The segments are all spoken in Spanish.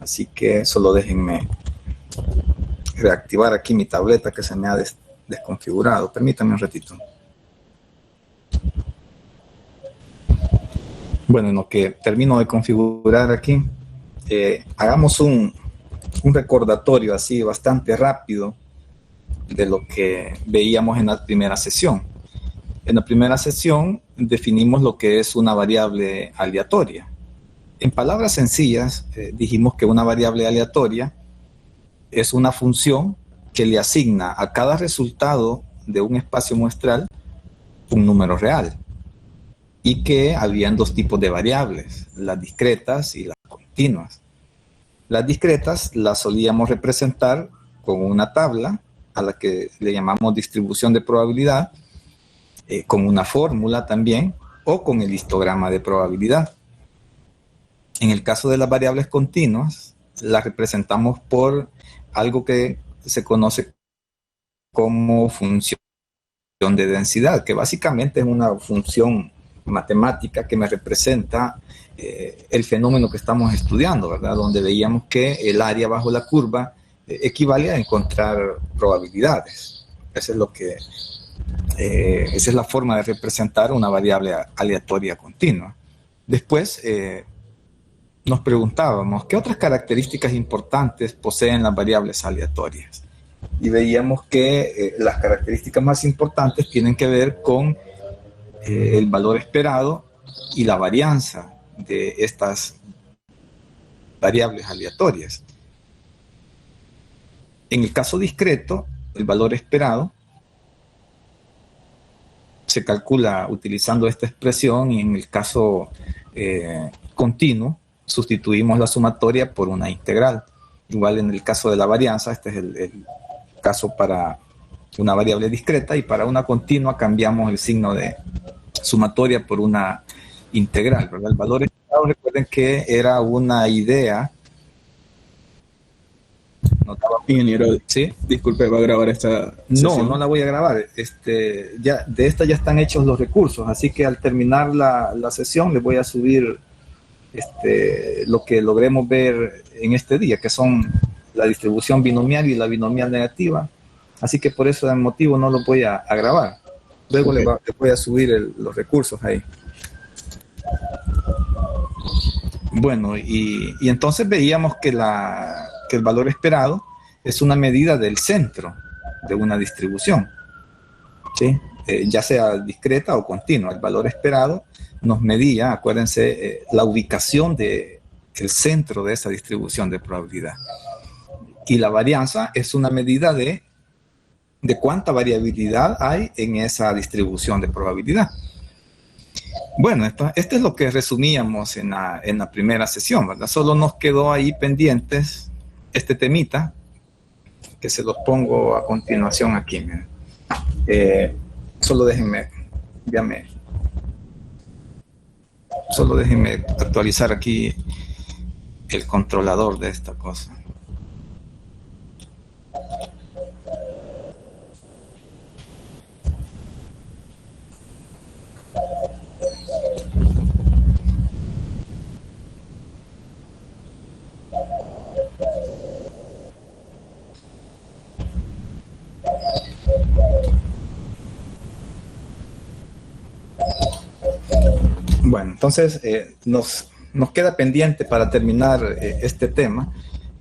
Así que solo déjenme reactivar aquí mi tableta que se me ha desconfigurado. Permítanme un ratito. Bueno, en lo que termino de configurar aquí, hagamos un recordatorio así bastante rápido de lo que veíamos en la primera sesión. En la primera sesión definimos lo que es una variable aleatoria. En palabras sencillas, dijimos que una variable aleatoria es una función que le asigna a cada resultado de un espacio muestral un número real, y que habían dos tipos de variables, las discretas y las continuas. Las discretas las solíamos representar con una tabla a la que le llamamos distribución de probabilidad, con una fórmula también, o con el histograma de probabilidad. En el caso de las variables continuas, las representamos por algo que se conoce como función de densidad, que básicamente es una función matemática que me representa el fenómeno que estamos estudiando, ¿verdad? Donde veíamos que el área bajo la curva equivale a encontrar probabilidades. Eso es lo que, esa es la forma de representar una variable aleatoria continua. Después nos preguntábamos, ¿qué otras características importantes poseen las variables aleatorias? Y veíamos que las características más importantes tienen que ver con el valor esperado y la varianza de estas variables aleatorias. En el caso discreto, el valor esperado se calcula utilizando esta expresión, y en el caso continuo sustituimos la sumatoria por una integral. Igual en el caso de la varianza, este es el caso para una variable discreta, y para una continua cambiamos el signo de sumatoria por una integral, ¿verdad? El valor esperado, recuerden que era una idea. Ingeniero, ¿sí? Disculpe, ¿va a grabar esta sesión? No la voy a grabar. Ya, de esta ya están hechos los recursos, así que al terminar la sesión les voy a subir lo que logremos ver en este día, que son la distribución binomial y la binomial negativa. Así que por eso el motivo no lo voy a grabar. Luego les voy a subir los recursos ahí. Bueno, y entonces veíamos que el valor esperado es una medida del centro de una distribución, ¿sí? Ya sea discreta o continua. El valor esperado nos medía, acuérdense, la ubicación del centro de esa distribución de probabilidad. Y la varianza es una medida de cuánta variabilidad hay en esa distribución de probabilidad. Bueno, esto es lo que resumíamos en la primera sesión, ¿verdad? Solo nos quedó ahí pendientes este temita, que se los pongo a continuación aquí. Solo déjenme actualizar aquí el controlador de esta cosa. Bueno, entonces nos queda pendiente para terminar este tema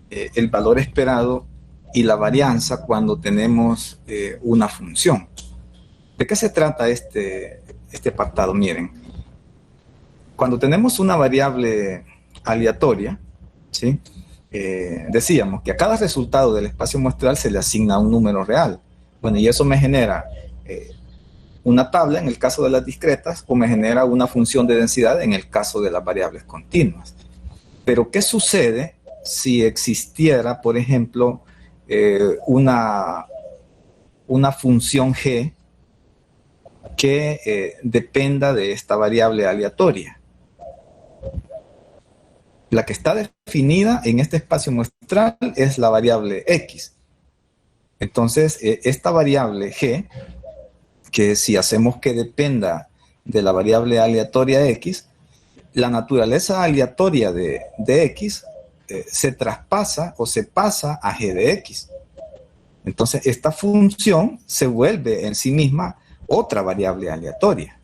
el valor esperado y la varianza cuando tenemos una función. ¿De qué se trata este apartado? Miren, cuando tenemos una variable aleatoria, ¿sí? Decíamos que a cada resultado del espacio muestral se le asigna un número real. Bueno, y eso me genera una tabla en el caso de las discretas, o me genera una función de densidad en el caso de las variables continuas. Pero ¿qué sucede si existiera, por ejemplo, una función g que dependa de esta variable aleatoria? La que está definida en este espacio muestral es la variable x. Entonces, esta variable g, que si hacemos que dependa de la variable aleatoria x, la naturaleza aleatoria de x se traspasa o se pasa a g de x. Entonces, esta función se vuelve en sí misma otra variable aleatoria.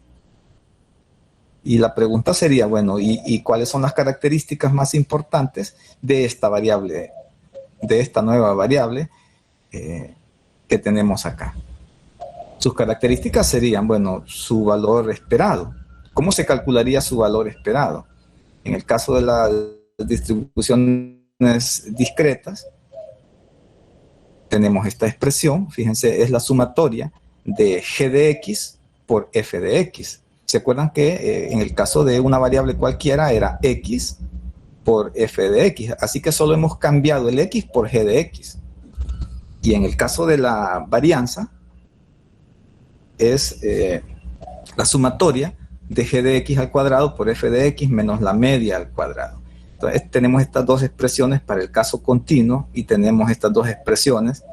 Y la pregunta sería, bueno, ¿y cuáles son las características más importantes de esta variable, de esta nueva variable que tenemos acá? Sus características serían, bueno, su valor esperado. ¿Cómo se calcularía su valor esperado? En el caso de las distribuciones discretas, tenemos esta expresión, fíjense, es la sumatoria de g de x por f de x. ¿Se acuerdan que en el caso de una variable cualquiera era x por f de x? Así que solo hemos cambiado el x por g de x. Y en el caso de la varianza, es la sumatoria de g de x al cuadrado por f de x menos la media al cuadrado. Entonces tenemos estas dos expresiones para el caso continuo y tenemos estas dos expresiones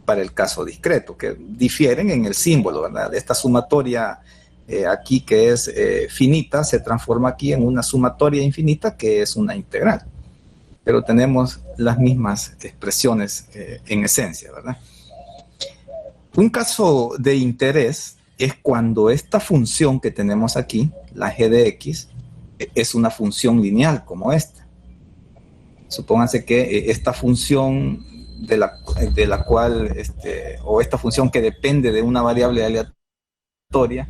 para el caso discreto, que difieren en el símbolo, ¿verdad? Esta sumatoria aquí que es finita se transforma aquí en una sumatoria infinita que es una integral. Pero tenemos las mismas expresiones en esencia, ¿verdad? Un caso de interés es cuando esta función que tenemos aquí, la g de x, es una función lineal como esta. Supónganse que esta función de la cual, o esta función que depende de una variable aleatoria,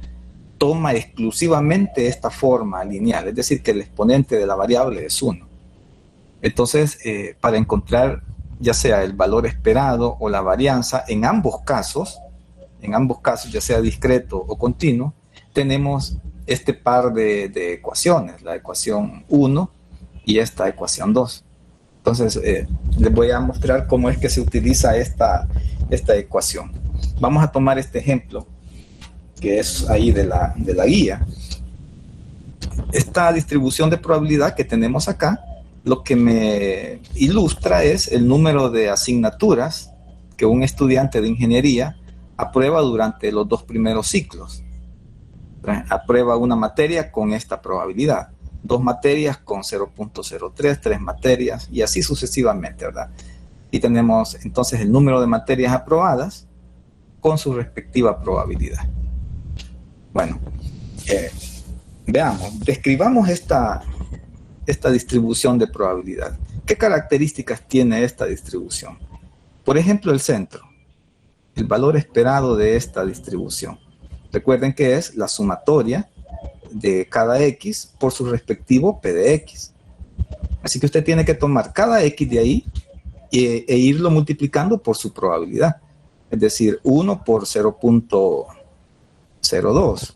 toma exclusivamente esta forma lineal, es decir, que el exponente de la variable es 1. Entonces, para encontrar ya sea el valor esperado o la varianza, en ambos casos, ya sea discreto o continuo, tenemos este par de ecuaciones, la ecuación 1 y esta ecuación 2. Entonces, les voy a mostrar cómo es que se utiliza esta ecuación. Vamos a tomar este ejemplo, que es ahí de la guía. Esta distribución de probabilidad que tenemos acá, lo que me ilustra es el número de asignaturas que un estudiante de ingeniería aprueba durante los 2 primeros ciclos. Aprueba una materia con esta probabilidad, 2 materias con 0.03, 3 materias y así sucesivamente, ¿verdad? Y tenemos entonces el número de materias aprobadas con su respectiva probabilidad. Bueno, veamos, describamos esta distribución de probabilidad. ¿Qué características tiene esta distribución? Por ejemplo, el centro, el valor esperado de esta distribución. Recuerden que es la sumatoria de cada x por su respectivo p de x. Así que usted tiene que tomar cada x de ahí e irlo multiplicando por su probabilidad. Es decir, 1 por 0.02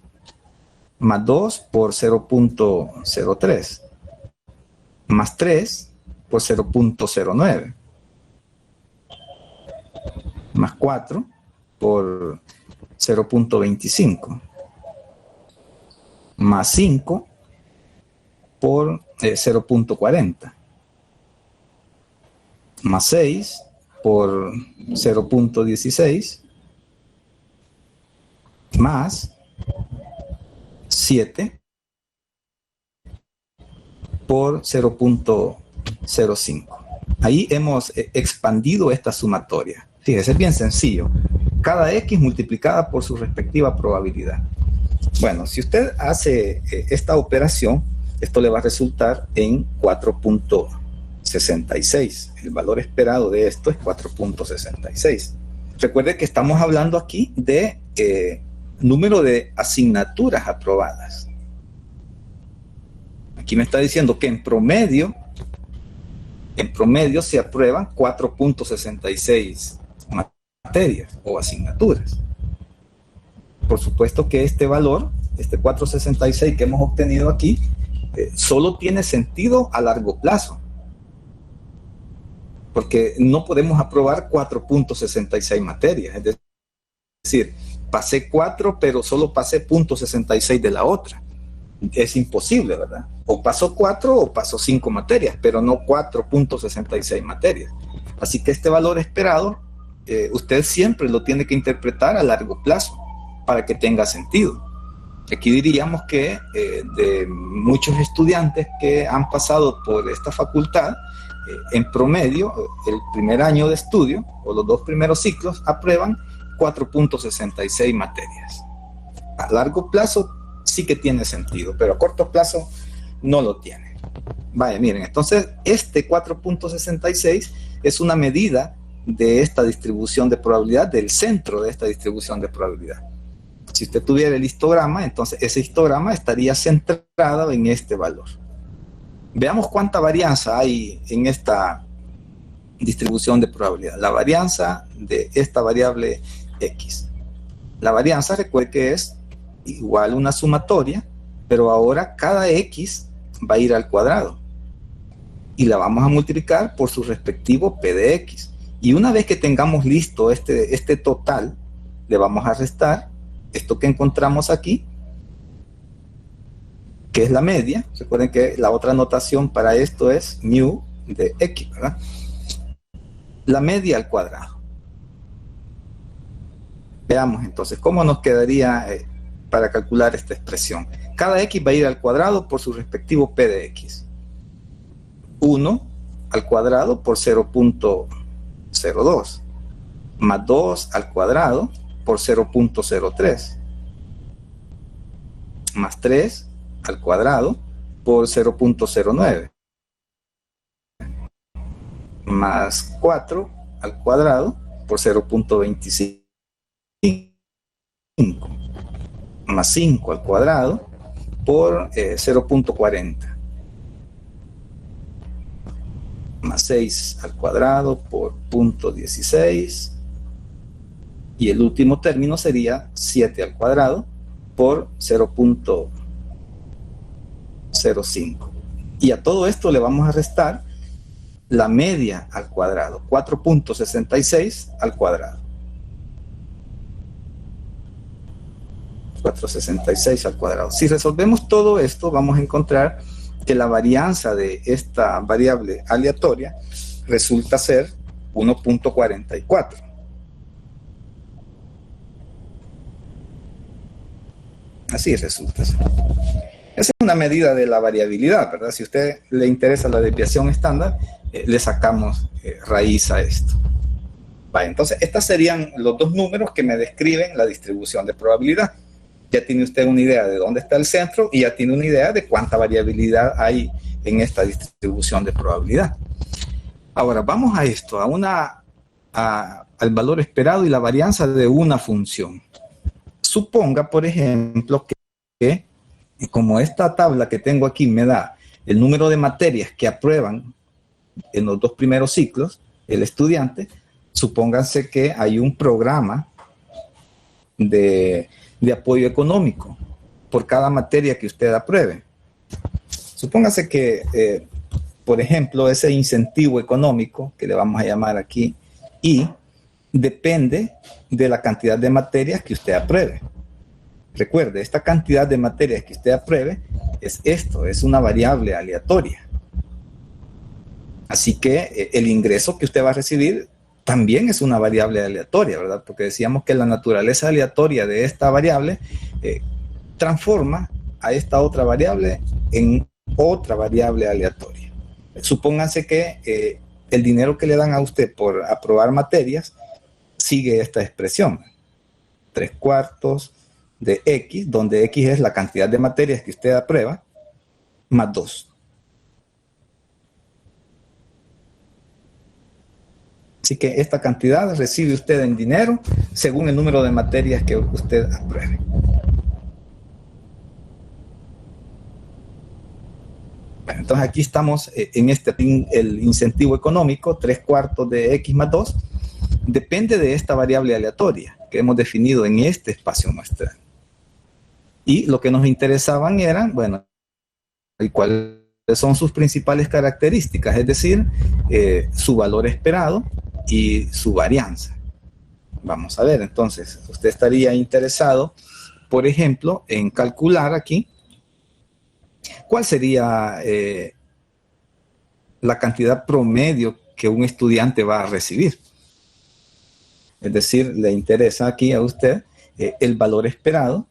más 2 por 0.03 más 3 por 0.09 más 4 por 0.25 más 5 por 0.40 más 6 por 0.16 más 7 por 0.05. Ahí hemos expandido esta sumatoria. Fíjese, es bien sencillo. Cada x multiplicada por su respectiva probabilidad. Bueno, si usted hace esta operación, esto le va a resultar en 4.66. El valor esperado de esto es 4.66. Recuerde que estamos hablando aquí de número de asignaturas aprobadas. Aquí me está diciendo que en promedio se aprueban 4.66 materias o asignaturas. Por supuesto que este valor, este 4.66 que hemos obtenido aquí, solo tiene sentido a largo plazo. Porque no podemos aprobar 4.66 materias. Es decir, pasé 4, pero solo pasé 0.66 de la otra. Es imposible, ¿verdad? O pasó 4 o pasó 5 materias, pero no 4.66 materias. Así que este valor esperado, usted siempre lo tiene que interpretar a largo plazo para que tenga sentido. Aquí diríamos que de muchos estudiantes que han pasado por esta facultad, en promedio, el primer año de estudio o los 2 primeros ciclos aprueban 4.66 materias. A largo plazo sí que tiene sentido, pero a corto plazo no lo tiene. Vaya, miren, entonces este 4.66 es una medida de esta distribución de probabilidad, del centro de esta distribución de probabilidad. Si usted tuviera el histograma, entonces ese histograma estaría centrado en este valor. Veamos cuánta varianza hay en esta distribución de probabilidad. La varianza de esta variable X. La varianza, recuerde que es igual a una sumatoria, pero ahora cada X va a ir al cuadrado. Y la vamos a multiplicar por su respectivo P de X. Y una vez que tengamos listo este total, le vamos a restar esto que encontramos aquí, que es la media. Recuerden que la otra notación para esto es mu de X, ¿verdad? La media al cuadrado. Veamos entonces cómo nos quedaría para calcular esta expresión. Cada X va a ir al cuadrado por su respectivo P de X. 1 al cuadrado por 0.02, más 2 al cuadrado por 0.03, más 3 al cuadrado por 0.09, más 4 al cuadrado por 0.25, más 5 al cuadrado por 0.40, más 6 al cuadrado por 0.16, y el último término sería 7 al cuadrado por 0.05. Y a todo esto le vamos a restar la media al cuadrado, 4.66 al cuadrado. 466 al cuadrado. Si resolvemos todo esto, vamos a encontrar que la varianza de esta variable aleatoria resulta ser 1.44. Así resulta. Esa es una medida de la variabilidad, ¿verdad? Si a usted le interesa la desviación estándar, le sacamos raíz a esto. Vale, entonces, estos serían los 2 números que me describen la distribución de probabilidad. Ya tiene usted una idea de dónde está el centro y ya tiene una idea de cuánta variabilidad hay en esta distribución de probabilidad. Ahora, vamos a esto, al valor esperado y la varianza de una función. Suponga, por ejemplo, que como esta tabla que tengo aquí me da el número de materias que aprueban en los 2 primeros ciclos, el estudiante, supónganse que hay un programa de apoyo económico por cada materia que usted apruebe. Supóngase que, por ejemplo, ese incentivo económico, que le vamos a llamar aquí, y depende de la cantidad de materias que usted apruebe. Recuerde, esta cantidad de materias que usted apruebe es esto, es una variable aleatoria. Así que el ingreso que usted va a recibir también es una variable aleatoria, ¿verdad? Porque decíamos que la naturaleza aleatoria de esta variable transforma a esta otra variable en otra variable aleatoria. Supónganse que el dinero que le dan a usted por aprobar materias sigue esta expresión, 3/4 de X, donde X es la cantidad de materias que usted aprueba, más 2. Así que esta cantidad recibe usted en dinero según el número de materias que usted apruebe. Bueno, entonces aquí estamos en el incentivo económico, 3/4 de X más 2, depende de esta variable aleatoria que hemos definido en este espacio muestral. Y lo que nos interesaban eran, bueno, ¿y cuáles son sus principales características? Es decir, su valor esperado y su varianza. Vamos a ver, entonces, usted estaría interesado, por ejemplo, en calcular aquí cuál sería la cantidad promedio que un estudiante va a recibir. Es decir, le interesa aquí a usted el valor esperado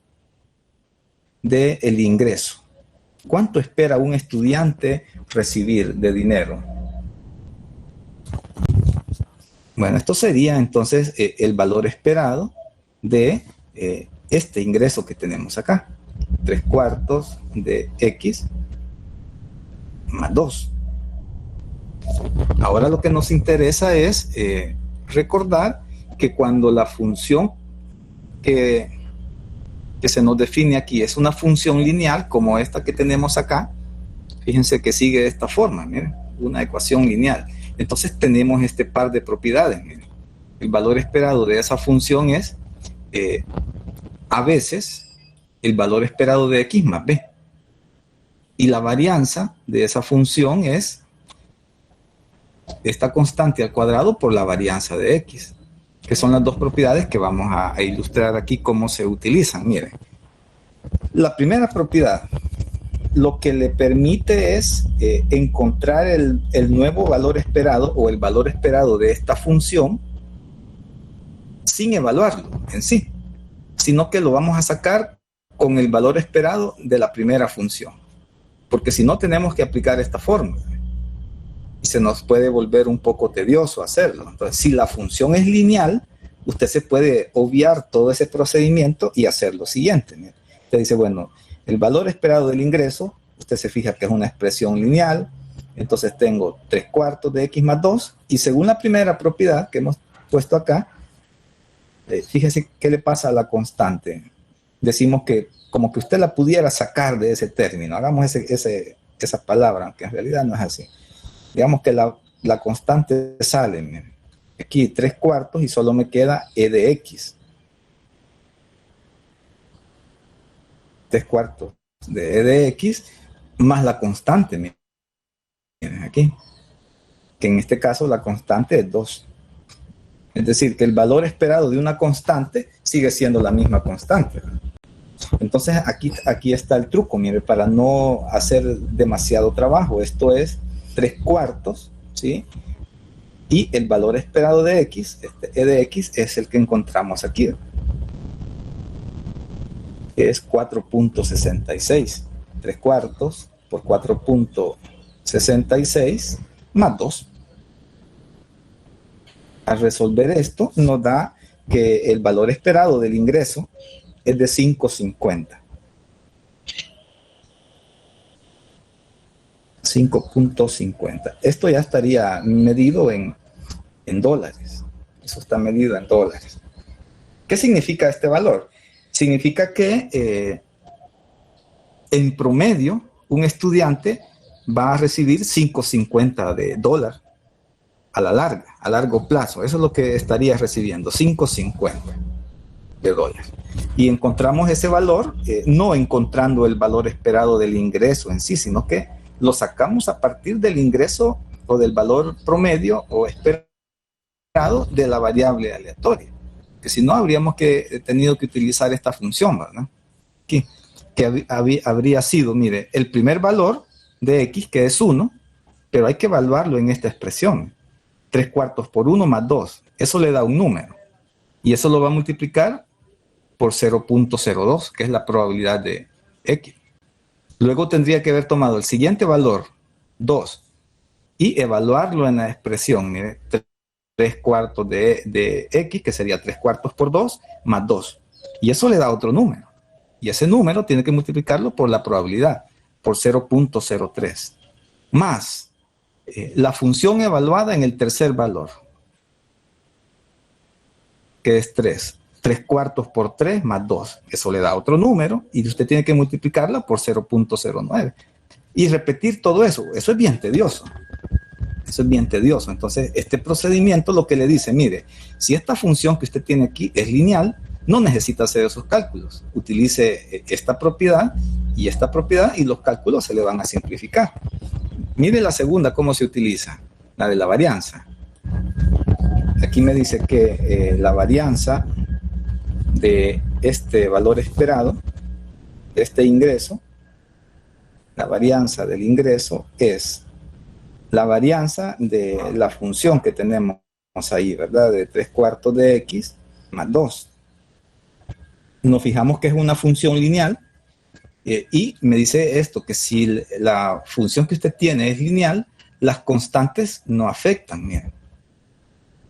del ingreso. ¿Cuánto espera un estudiante recibir de dinero? Bueno, esto sería entonces el valor esperado de este ingreso que tenemos acá. 3/4 de x más 2. Ahora lo que nos interesa es recordar que cuando la función que se nos define aquí es una función lineal como esta que tenemos acá, fíjense que sigue de esta forma, miren, una ecuación lineal. Entonces tenemos este par de propiedades. Miren. El valor esperado de esa función es a veces el valor esperado de x más b. Y la varianza de esa función es esta constante al cuadrado por la varianza de x, que son las dos propiedades que vamos a ilustrar aquí cómo se utilizan. Miren, la primera propiedad lo que le permite es encontrar el nuevo valor esperado o el valor esperado de esta función sin evaluarlo en sí, sino que lo vamos a sacar con el valor esperado de la primera función, porque si no tenemos que aplicar esta fórmula y se nos puede volver un poco tedioso hacerlo. Entonces, si la función es lineal, usted se puede obviar todo ese procedimiento y hacer lo siguiente. Mira. Usted dice, bueno, el valor esperado del ingreso, usted se fija que es una expresión lineal, entonces tengo 3/4 de x más 2, y según la primera propiedad que hemos puesto acá, fíjese qué le pasa a la constante. Decimos que como que usted la pudiera sacar de ese término, hagamos esa palabra, aunque en realidad no es así. Digamos que la constante sale, miren, aquí 3/4 y solo me queda e de x. 3/4 de e de x más la constante, miren aquí, que en este caso la constante es 2. Es decir, que el valor esperado de una constante sigue siendo la misma constante. Entonces aquí está el truco, mire, para no hacer demasiado trabajo. Esto es 3/4, ¿sí? Y el valor esperado de x, este e de x, es el que encontramos aquí, que es 4.66. 3/4 por 4.66 más 2. Al resolver esto, nos da que el valor esperado del ingreso es de 5.50. 5.50. Esto ya estaría medido en dólares. Eso está medido en dólares. ¿Qué significa este valor? Significa que en promedio un estudiante va a recibir 5.50 de dólar a largo plazo. Eso es lo que estaría recibiendo, 5.50 de dólares. Y encontramos ese valor, no encontrando el valor esperado del ingreso en sí, sino que lo sacamos a partir del ingreso o del valor promedio o esperado de la variable aleatoria. Que si no, habríamos tenido que utilizar esta función, ¿verdad? Que habría sido, mire, el primer valor de x, que es 1, pero hay que evaluarlo en esta expresión. 3/4 por 1 más 2. Eso le da un número. Y eso lo va a multiplicar por 0.02, que es la probabilidad de x. Luego tendría que haber tomado el siguiente valor, 2, y evaluarlo en la expresión. Mire, 3/4 de x, que sería 3/4 por 2, más 2. Y eso le da otro número. Y ese número tiene que multiplicarlo por la probabilidad, por 0.03. Más la función evaluada en el tercer valor, que es 3. 3/4 por 3 más 2. Eso le da otro número y usted tiene que multiplicarla por 0.09. Y repetir todo eso. Eso es bien tedioso. Eso es bien tedioso. Entonces, este procedimiento lo que le dice, mire, si esta función que usted tiene aquí es lineal, no necesita hacer esos cálculos. Utilice esta propiedad y los cálculos se le van a simplificar. Mire la segunda, cómo se utiliza, la de la varianza. Aquí me dice que la varianza de este valor esperado, de este ingreso, la varianza del ingreso es la varianza de la función que tenemos ahí, ¿verdad? De 3/4 de x más 2. Nos fijamos que es una función lineal y me dice esto, que si la función que usted tiene es lineal, las constantes no afectan, miren.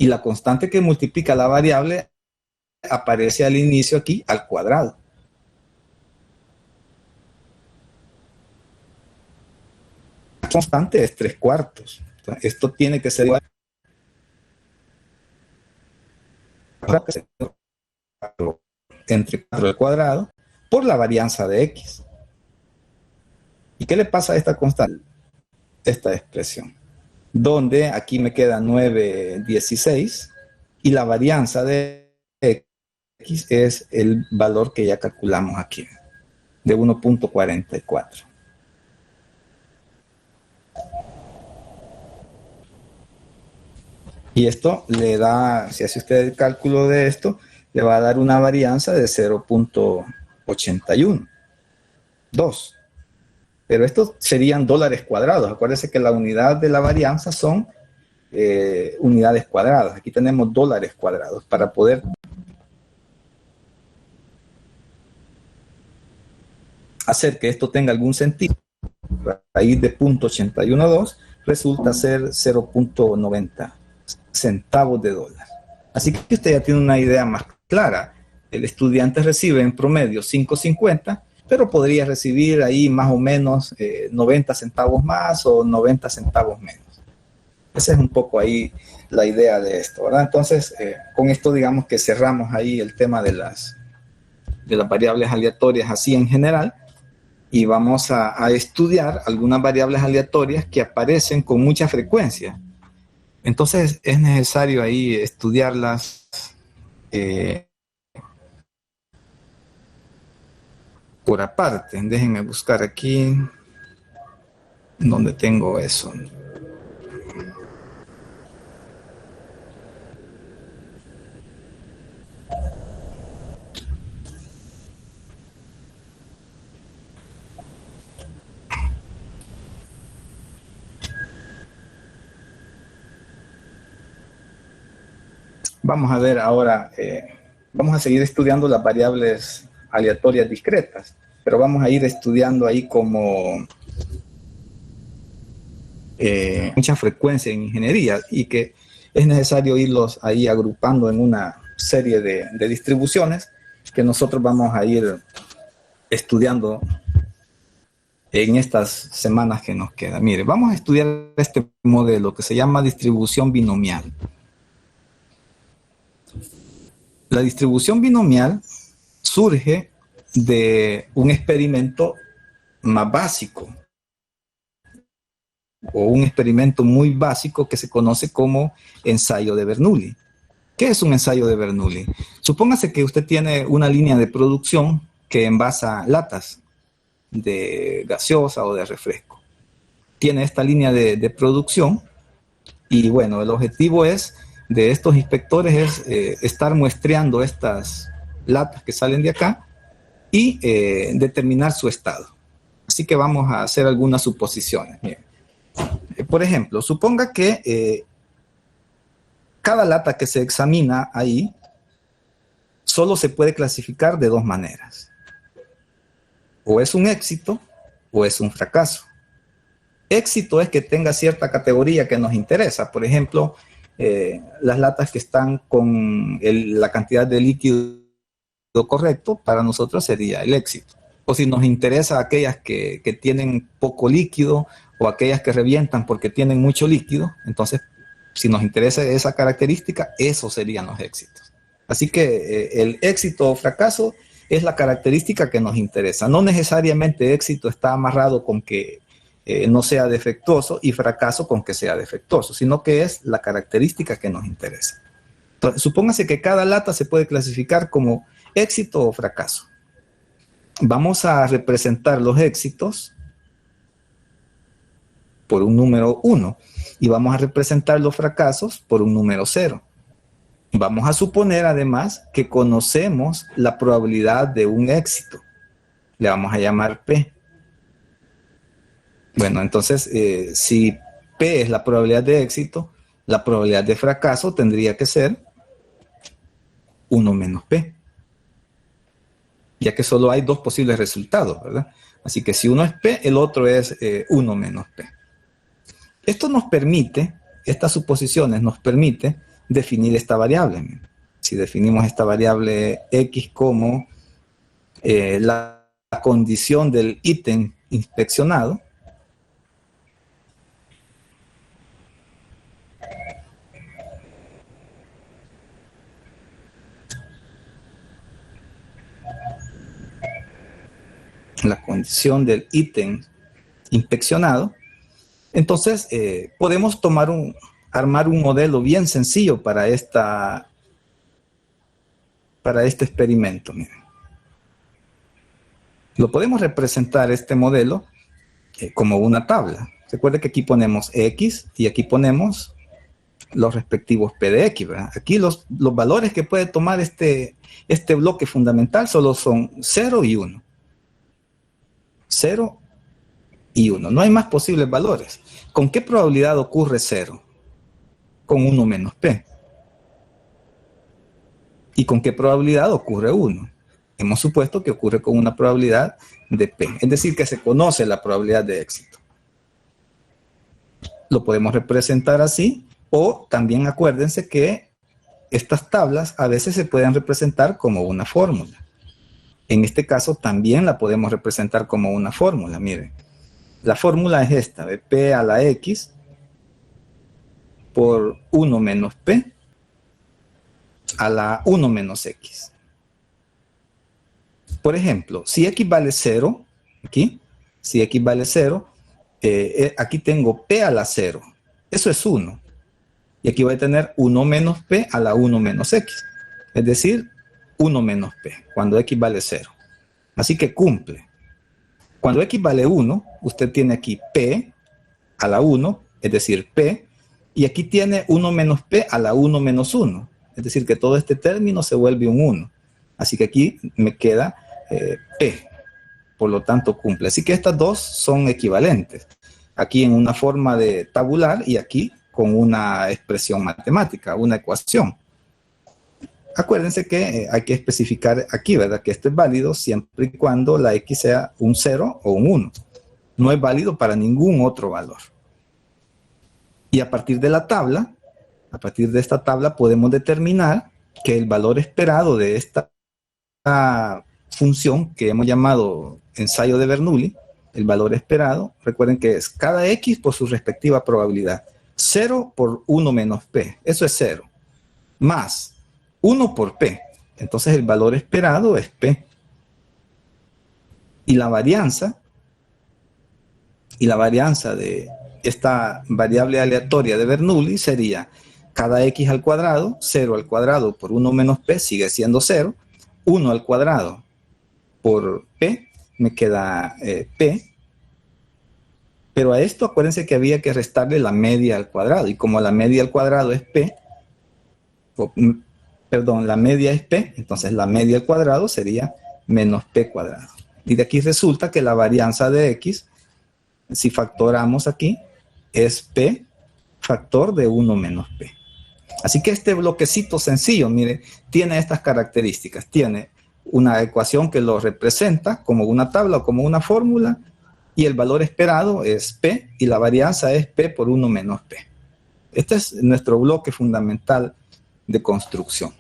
y la constante que multiplica la variable aparece al inicio aquí al cuadrado. La constante es 3/4. Entonces, esto tiene que ser igual entre 4 al cuadrado por la varianza de x. ¿Y qué le pasa a esta constante? Esta expresión, donde aquí me queda 9/16 y la varianza de x es el valor que ya calculamos aquí, de 1.44. Y esto le da, si hace usted el cálculo de esto, le va a dar una varianza de 0.81. 2. Pero estos serían dólares cuadrados. Acuérdense que la unidad de la varianza son unidades cuadradas. Aquí tenemos dólares cuadrados. Para poder hacer que esto tenga algún sentido, raíz de 0.812 resulta ser 0.90 centavos de dólar. Así que usted ya tiene una idea más clara. El estudiante recibe en promedio 5.50, pero podría recibir ahí más o menos 90 centavos más o 90 centavos menos. Esa es un poco ahí la idea de esto, ¿verdad? Entonces, con esto digamos que cerramos ahí el tema de las variables aleatorias así en general, y vamos a estudiar algunas variables aleatorias que aparecen con mucha frecuencia. Entonces, es necesario ahí estudiarlas por aparte. Déjenme buscar aquí donde tengo eso. Vamos a ver ahora, vamos a seguir estudiando las variables aleatorias discretas, pero vamos a ir estudiando ahí como mucha frecuencia en ingeniería y que es necesario irlos ahí agrupando en una serie de distribuciones que nosotros vamos a ir estudiando en estas semanas que nos quedan. Mire, vamos a estudiar este modelo que se llama distribución binomial. La distribución binomial surge de un experimento más básico o un experimento muy básico que se conoce como ensayo de Bernoulli. ¿Qué es un ensayo de Bernoulli? Supóngase que usted tiene una línea de producción que envasa latas de gaseosa o de refresco. Tiene esta línea de producción y bueno, el objetivo de estos inspectores es estar muestreando estas latas que salen de acá y determinar su estado. Así que vamos a hacer algunas suposiciones. Por ejemplo, suponga que cada lata que se examina ahí solo se puede clasificar de dos maneras. O es un éxito o es un fracaso. Éxito es que tenga cierta categoría que nos interesa. Por ejemplo, las latas que están con la cantidad de líquido correcto, para nosotros sería el éxito. O si nos interesa aquellas que tienen poco líquido o aquellas que revientan porque tienen mucho líquido, entonces si nos interesa esa característica, esos serían los éxitos. Así que el éxito o fracaso es la característica que nos interesa. No necesariamente éxito está amarrado con que no sea defectuoso y fracaso con que sea defectuoso, sino que es la característica que nos interesa. Entonces, supóngase que cada lata se puede clasificar como éxito o fracaso. Vamos a representar los éxitos por un número 1 y vamos a representar los fracasos por un número 0. Vamos a suponer además que conocemos la probabilidad de un éxito. Le vamos a llamar P. Bueno, entonces, si P es la probabilidad de éxito, la probabilidad de fracaso tendría que ser 1 menos P. Ya que solo hay dos posibles resultados, ¿verdad? Así que si uno es P, el otro es 1 menos P. Esto nos permite, estas suposiciones nos permite definir esta variable. Si definimos esta variable X como la condición del ítem inspeccionado, entonces podemos armar un modelo bien sencillo para este experimento. Miren. Lo podemos representar este modelo como una tabla. Recuerde que aquí ponemos X y aquí ponemos los respectivos P de X, ¿verdad? Aquí los valores que puede tomar este bloque fundamental solo son 0 y 1. 0 y 1. No hay más posibles valores. ¿Con qué probabilidad ocurre 0? Con 1 menos P. ¿Y con qué probabilidad ocurre 1? Hemos supuesto que ocurre con una probabilidad de P. Es decir, que se conoce la probabilidad de éxito. Lo podemos representar así, o también acuérdense que estas tablas a veces se pueden representar como una fórmula. En este caso también la podemos representar como una fórmula. Miren, la fórmula es esta, de P a la X por 1 menos P a la 1 menos X. Por ejemplo, si X vale 0, si X vale 0, aquí tengo P a la 0. Eso es 1. Y aquí voy a tener 1 menos P a la 1 menos X. Es decir, 1 menos P, cuando X vale 0. Así que cumple. Cuando X vale 1, usted tiene aquí P a la 1, es decir, P, y aquí tiene 1 menos P a la 1 menos 1. Es decir, que todo este término se vuelve un 1. Así que aquí me queda P. Por lo tanto, cumple. Así que estas dos son equivalentes. Aquí en una forma de tabular y aquí con una expresión matemática, una ecuación. Acuérdense que hay que especificar aquí, ¿verdad? Que esto es válido siempre y cuando la X sea un 0 o un 1. No es válido para ningún otro valor. Y a partir de la tabla, a partir de esta tabla podemos determinar que el valor esperado de esta función que hemos llamado ensayo de Bernoulli, el valor esperado, recuerden que es cada X por su respectiva probabilidad. 0 por 1 menos P, eso es 0. Más 1 por P, entonces el valor esperado es P. Y la varianza de esta variable aleatoria de Bernoulli sería cada X al cuadrado, 0 al cuadrado por 1 menos P sigue siendo 0, 1 al cuadrado por P, me queda P, pero a esto acuérdense que había que restarle la media al cuadrado, y como la media al cuadrado es P, la media es P, entonces la media al cuadrado sería menos P cuadrado. Y de aquí resulta que la varianza de X, si factoramos aquí, es P factor de 1 menos P. Así que este bloquecito sencillo, mire, tiene estas características. Tiene una ecuación que lo representa como una tabla o como una fórmula, y el valor esperado es P, y la varianza es P por 1 menos P. Este es nuestro bloque fundamental de construcción.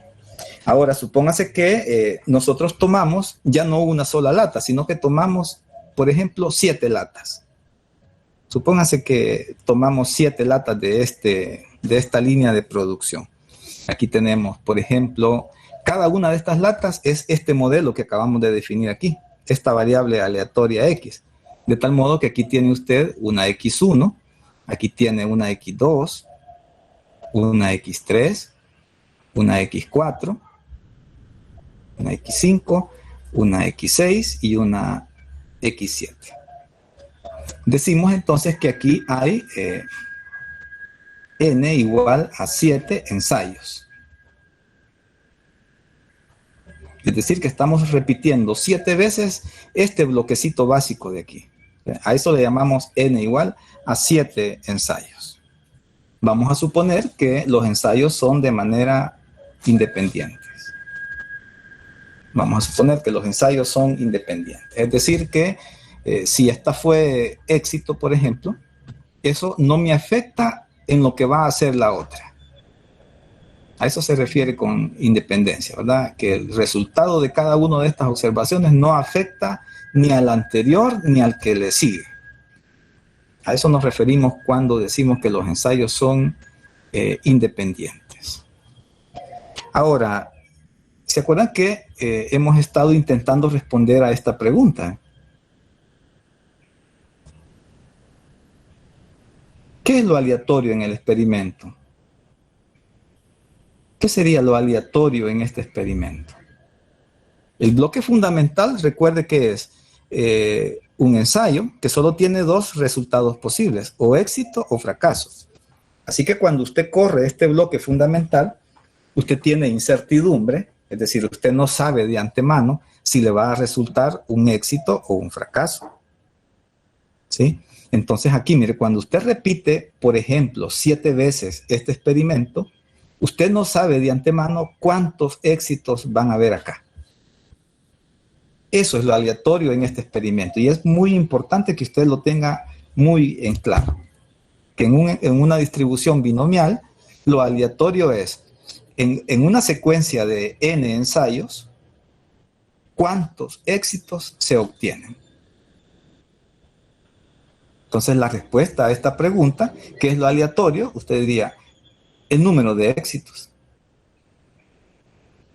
Ahora, supóngase que nosotros tomamos ya no una sola lata, sino que tomamos, por ejemplo, 7 latas. Supóngase que tomamos 7 latas de esta línea de producción. Aquí tenemos, por ejemplo, cada una de estas latas es este modelo que acabamos de definir aquí, esta variable aleatoria X. De tal modo que aquí tiene usted una X1, aquí tiene una X2, una X3, una X4, una X5, una X6 y una X7. Decimos entonces que aquí hay N igual a 7 ensayos. Es decir, que estamos repitiendo 7 veces este bloquecito básico de aquí. A eso le llamamos N igual a 7 ensayos. Vamos a suponer que los ensayos son de manera independientes. Vamos a suponer que los ensayos son independientes. Es decir, que si esta fue éxito, por ejemplo, eso no me afecta en lo que va a hacer la otra. A eso se refiere con independencia, ¿verdad? Que el resultado de cada una de estas observaciones no afecta ni al anterior ni al que le sigue. A eso nos referimos cuando decimos que los ensayos son independientes. Ahora, ¿se acuerdan que hemos estado intentando responder a esta pregunta? ¿Qué es lo aleatorio en el experimento? ¿Qué sería lo aleatorio en este experimento? El bloque fundamental, recuerde que es un ensayo que solo tiene dos resultados posibles, o éxito o fracaso. Así que cuando usted corre este bloque fundamental, usted tiene incertidumbre, es decir, usted no sabe de antemano si le va a resultar un éxito o un fracaso. ¿Sí? Entonces aquí, mire, cuando usted repite, por ejemplo, 7 veces este experimento, usted no sabe de antemano cuántos éxitos van a haber acá. Eso es lo aleatorio en este experimento y es muy importante que usted lo tenga muy en claro. Que en una distribución binomial, lo aleatorio es, en una secuencia de n ensayos, ¿cuántos éxitos se obtienen? Entonces, la respuesta a esta pregunta, ¿qué es lo aleatorio? Usted diría, el número de éxitos.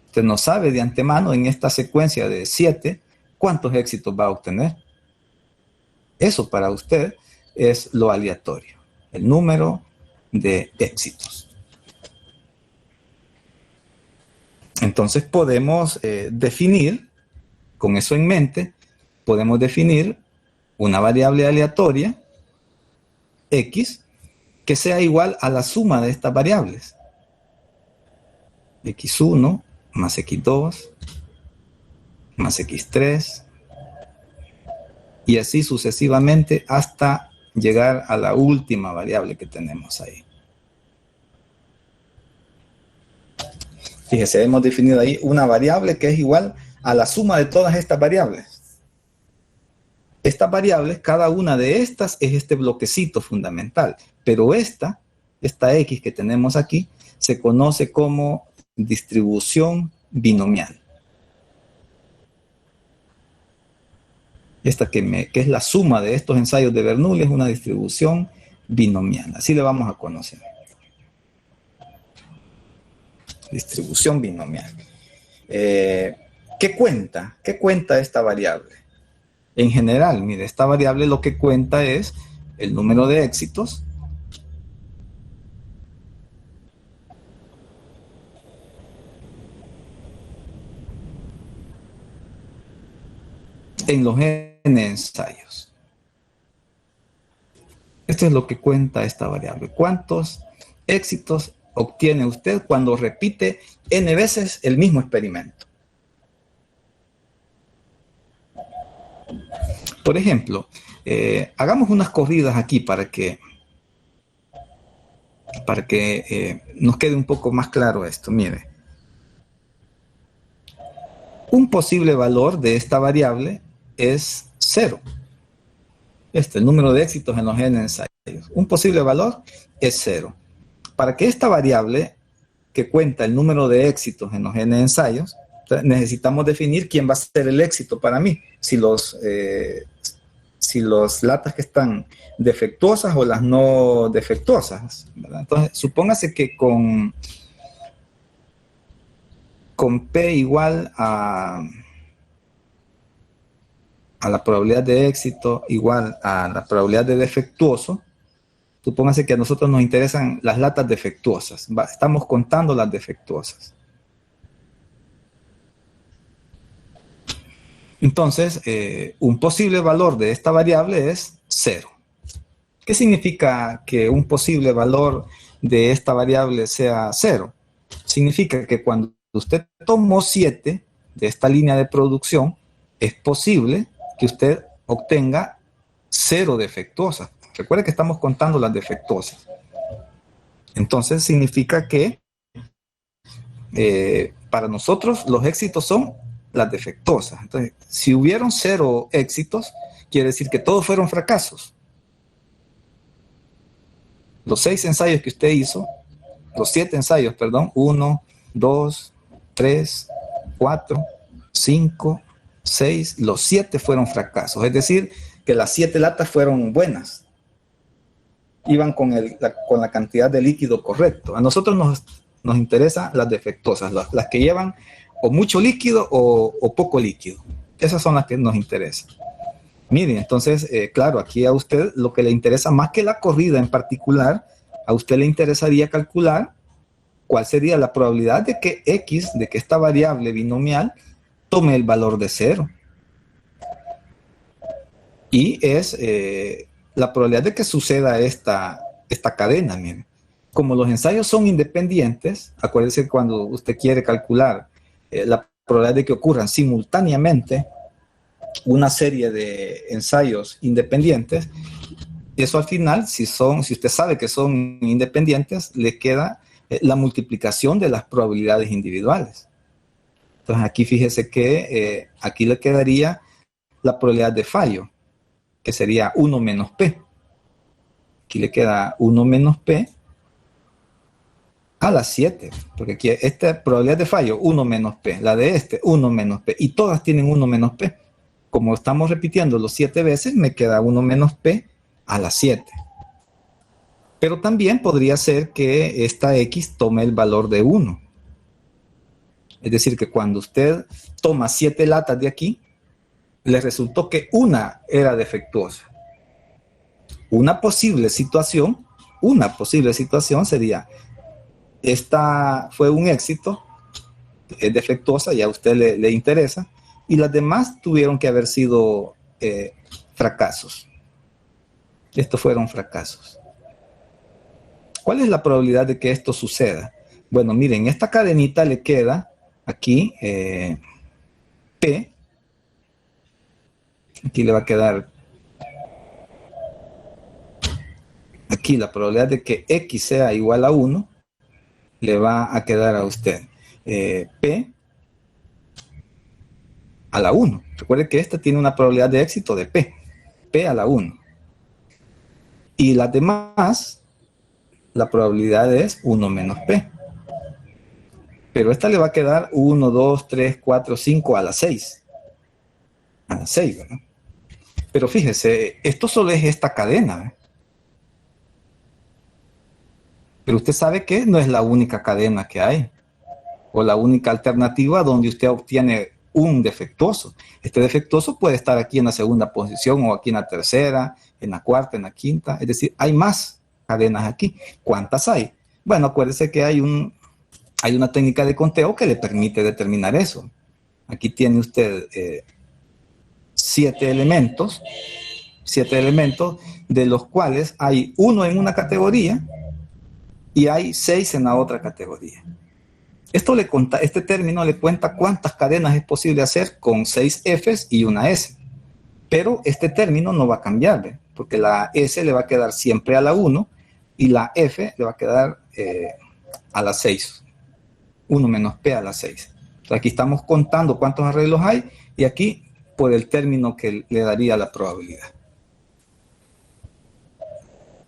Usted no sabe de antemano en esta secuencia de 7 cuántos éxitos va a obtener. Eso para usted es lo aleatorio, el número de éxitos. Entonces podemos definir, con eso en mente, podemos definir una variable aleatoria, x, que sea igual a la suma de estas variables. x1 más x2 más x3 y así sucesivamente hasta llegar a la última variable que tenemos ahí. Fíjese, hemos definido ahí una variable que es igual a la suma de todas estas variables. Estas variables, cada una de estas es este bloquecito fundamental, pero esta x que tenemos aquí, se conoce como distribución binomial. Esta que es la suma de estos ensayos de Bernoulli es una distribución binomial. Así le vamos a conocer. Distribución binomial. ¿Qué cuenta? ¿Qué cuenta esta variable? En general, mire, esta variable lo que cuenta es el número de éxitos en los n ensayos. Esto es lo que cuenta esta variable. ¿Cuántos éxitos obtiene usted cuando repite n veces el mismo experimento? Por ejemplo, hagamos unas corridas aquí para que nos quede un poco más claro esto. Mire, un posible valor de esta variable es 0. El número de éxitos en los n ensayos. Un posible valor es 0. Para que esta variable que cuenta el número de éxitos en los n ensayos, necesitamos definir quién va a ser el éxito para mí. Si los latas que están defectuosas o las no defectuosas, ¿verdad? Entonces, supóngase que con P igual a la probabilidad de éxito igual a la probabilidad de defectuoso, supóngase que a nosotros nos interesan las latas defectuosas. Estamos contando las defectuosas. Entonces, un posible valor de esta variable es 0. ¿Qué significa que un posible valor de esta variable sea 0? Significa que cuando usted tomó 7 de esta línea de producción, es posible que usted obtenga 0 defectuosas. Recuerde que estamos contando las defectuosas. Entonces, significa que para nosotros los éxitos son las defectuosas. Entonces, si hubieron 0 éxitos, quiere decir que todos fueron fracasos. Los 6 ensayos que usted hizo, los 7 ensayos, perdón, 1, 2, 3, 4, 5, 6, los 7 fueron fracasos. Es decir, que las 7 latas fueron buenas. Iban con la cantidad de líquido correcto. A nosotros nos interesan las defectuosas, las que llevan o mucho líquido o poco líquido. Esas son las que nos interesan. Miren, entonces, claro, aquí a usted lo que le interesa más que la corrida en particular, a usted le interesaría calcular cuál sería la probabilidad de que X, de que esta variable binomial, tome el valor de 0. Y es la probabilidad de que suceda esta cadena, miren. Como los ensayos son independientes, acuérdense cuando usted quiere calcular la probabilidad de que ocurran simultáneamente una serie de ensayos independientes, eso al final, si usted sabe que son independientes, le queda la multiplicación de las probabilidades individuales. Entonces aquí fíjese que aquí le quedaría la probabilidad de fallo, que sería 1 menos P. Aquí le queda 1 menos P a la 7, porque aquí esta probabilidad de fallo, 1 menos P, la de 1 menos P, y todas tienen 1 menos P. Como estamos repitiendo los 7 veces, me queda 1 menos P a la 7. Pero también podría ser que esta X tome el valor de 1. Es decir, que cuando usted toma 7 latas de aquí, le resultó que una era defectuosa. Una posible situación sería, esta fue un éxito, es defectuosa, ya a usted le interesa, y las demás tuvieron que haber sido fracasos. Estos fueron fracasos. ¿Cuál es la probabilidad de que esto suceda? Bueno, miren, esta cadenita le queda aquí P. Aquí le va a quedar, aquí la probabilidad de que X sea igual a 1, le va a quedar a usted P a la 1. Recuerde que esta tiene una probabilidad de éxito de P a la 1. Y las demás, la probabilidad es 1 menos P. Pero esta le va a quedar 1, 2, 3, 4, 5 a la 6. A la 6, ¿verdad? Pero fíjese, esto solo es esta cadena, ¿eh? Pero usted sabe que no es la única cadena que hay, o la única alternativa donde usted obtiene un defectuoso. Este defectuoso puede estar aquí en la segunda posición, o aquí en la tercera, en la cuarta, en la quinta. Es decir, hay más cadenas aquí. ¿Cuántas hay? Bueno, acuérdese que hay una técnica de conteo que le permite determinar eso. Aquí tiene usted 7 elementos, de los cuales hay 1 en una categoría y hay 6 en la otra categoría. Este término le cuenta cuántas cadenas es posible hacer con 6 Fs y una S. Pero este término no va a cambiar, ¿ve? Porque la S le va a quedar siempre a la 1 y la F le va a quedar a la 6. 1 menos P a la 6. Entonces aquí estamos contando cuántos arreglos hay y aquí por el término que le daría la probabilidad.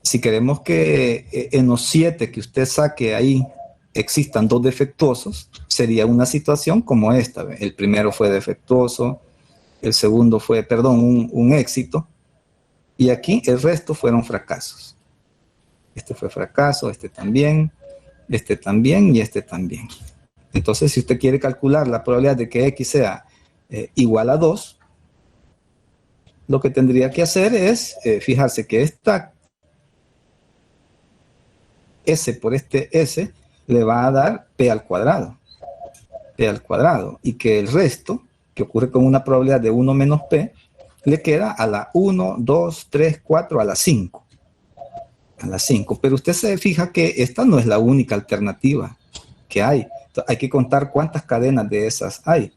Si queremos que en los 7 que usted saque ahí existan 2 defectuosos, sería una situación como esta, ¿ve? El primero fue defectuoso, el segundo fue, un éxito, y aquí el resto fueron fracasos. Este fue fracaso, este también y este también. Entonces, si usted quiere calcular la probabilidad de que X sea igual a 2, lo que tendría que hacer es fijarse que esta S por este S le va a dar P al cuadrado, y que el resto, que ocurre con una probabilidad de 1 menos P, le queda a la 1, 2, 3, 4, a la 5. A la 5. Pero usted se fija que esta no es la única alternativa que hay. Entonces, hay que contar cuántas cadenas de esas hay.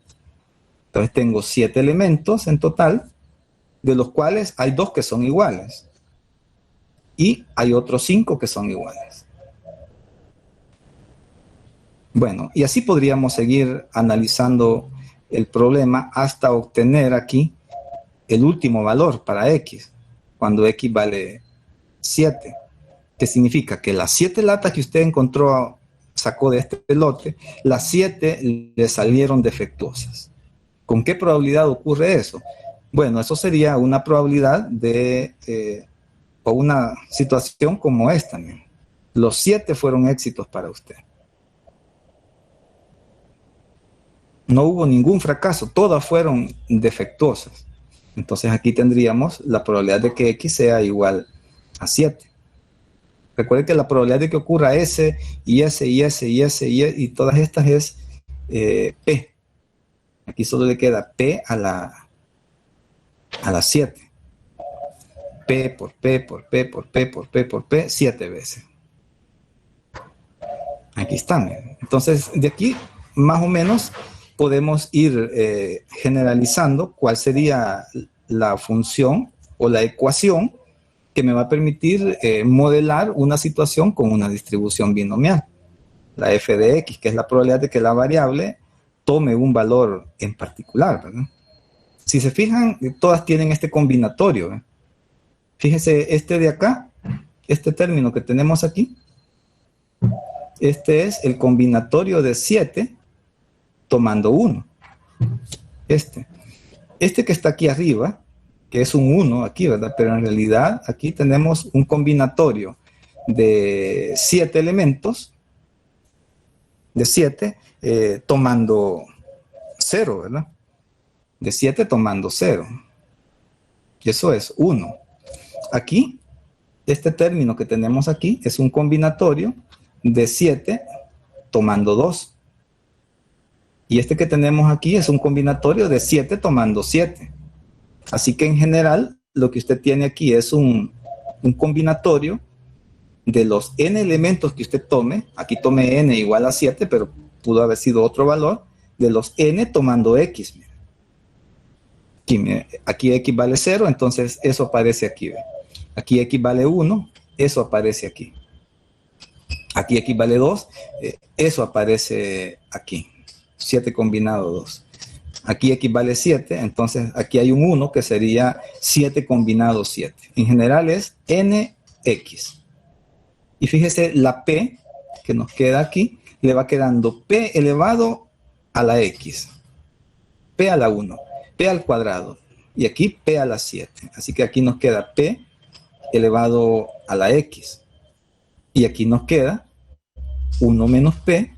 Entonces tengo 7 elementos en total, de los cuales hay 2 que son iguales. Y hay otros 5 que son iguales. Bueno, y así podríamos seguir analizando el problema hasta obtener aquí el último valor para X, cuando X vale 7. Que significa que las 7 latas que usted encontró sacó de este lote, las 7 le salieron defectuosas. ¿Con qué probabilidad ocurre eso? Bueno, eso sería una probabilidad o una situación como esta. Los 7 fueron éxitos para usted. No hubo ningún fracaso, todas fueron defectuosas. Entonces aquí tendríamos la probabilidad de que X sea igual a 7. Recuerden que la probabilidad de que ocurra S y S y S y S y todas estas es P. Aquí solo le queda P a la 7. P por P por P por P por P por P 7 veces. Aquí están. Entonces, de aquí más o menos podemos ir generalizando cuál sería la función o la ecuación que me va a permitir modelar una situación con una distribución binomial. La f de x, que es la probabilidad de que la variable tome un valor en particular, ¿verdad? Si se fijan, todas tienen este combinatorio, ¿verdad? Fíjese, este de acá, este término que tenemos aquí, este es el combinatorio de 7 tomando 1. Este que está aquí arriba, que es un 1 aquí, ¿verdad? Pero en realidad aquí tenemos un combinatorio de 7 elementos, de 7 tomando 0, ¿verdad? De 7 tomando 0. Y eso es 1. Aquí, este término que tenemos aquí es un combinatorio de 7 tomando 2. Y este que tenemos aquí es un combinatorio de 7 tomando 7. Así que en general, lo que usted tiene aquí es un combinatorio de los n elementos que usted tome. Aquí tome n igual a 7, pero pudo haber sido otro valor, de los n tomando x. Aquí x vale 0, entonces eso aparece aquí. Aquí x vale 1, eso aparece aquí. Aquí x vale 2, eso aparece aquí. 7 combinado 2. Aquí x vale 7, entonces aquí hay un 1 que sería 7 combinado 7. En general es nx. Y fíjese, la p que nos queda aquí, le va quedando p elevado a la x. P a la 1, p al cuadrado. Y aquí p a la 7. Así que aquí nos queda p elevado a la x. Y aquí nos queda 1 menos p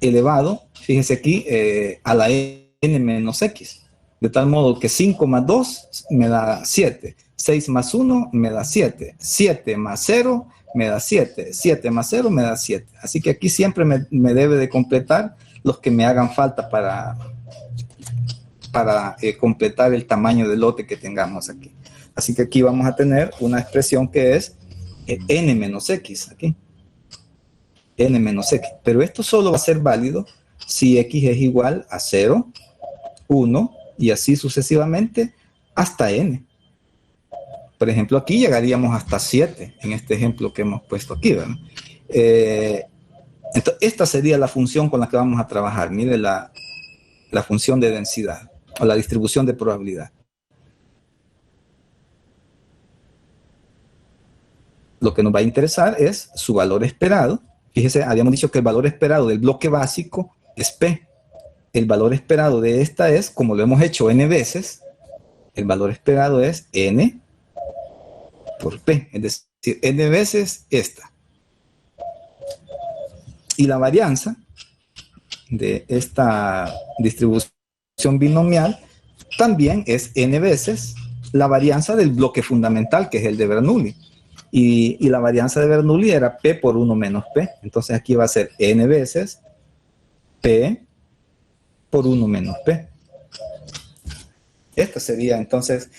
elevado, fíjense aquí, a la n menos x. De tal modo que 5 más 2 me da 7. 6 más 1 me da 7. 7 más 0 me da 7. 7 más 0 me da 7. Así que aquí siempre me debe de completar los que me hagan falta para completar el tamaño del lote que tengamos aquí. Así que aquí vamos a tener una expresión que es n menos x aquí. N menos x. Pero esto solo va a ser válido si x es igual a 0, 1 y así sucesivamente hasta n. Por ejemplo, aquí llegaríamos hasta 7 en este ejemplo que hemos puesto aquí, ¿verdad? Entonces, esta sería la función con la que vamos a trabajar. Mire la función de densidad o la distribución de probabilidad. Lo que nos va a interesar es su valor esperado. Fíjese, habíamos dicho que el valor esperado del bloque básico es P. El valor esperado de esta es, como lo hemos hecho n veces, el valor esperado es n por P, es decir, n veces esta. Y la varianza de esta distribución binomial también es n veces la varianza del bloque fundamental, que es el de Bernoulli. Y la varianza de Bernoulli era P por 1 menos P. Entonces aquí va a ser n veces P por 1 menos P. Esta sería entonces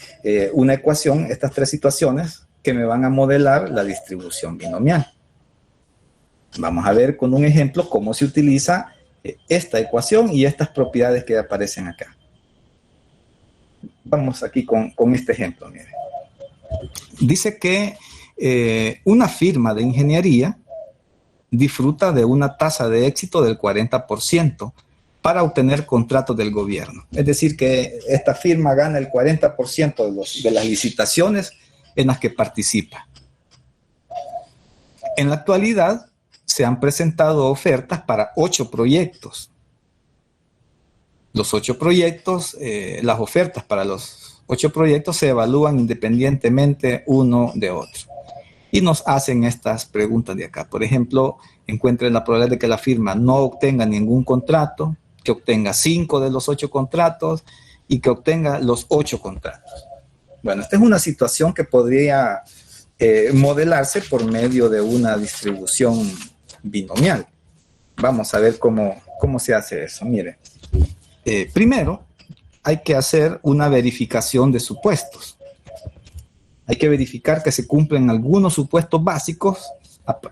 una ecuación, estas tres situaciones que me van a modelar la distribución binomial. Vamos a ver con un ejemplo cómo se utiliza esta ecuación y estas propiedades que aparecen acá. Vamos aquí con este ejemplo. Miren. Dice que una firma de ingeniería disfruta de una tasa de éxito del 40% para obtener contratos del gobierno. Es decir, que esta firma gana el 40% de las licitaciones en las que participa. En la actualidad, se han presentado ofertas para 8 proyectos. Los 8 proyectos, las ofertas para los 8 proyectos se evalúan independientemente uno de otro. Y nos hacen estas preguntas de acá. Por ejemplo, encuentren la probabilidad de que la firma no obtenga ningún contrato, que obtenga 5 de los 8 contratos y que obtenga los 8 contratos. Bueno, esta es una situación que podría modelarse por medio de una distribución binomial. Vamos a ver cómo se hace eso. Mire, primero hay que hacer una verificación de supuestos. Hay que verificar que se cumplen algunos supuestos básicos,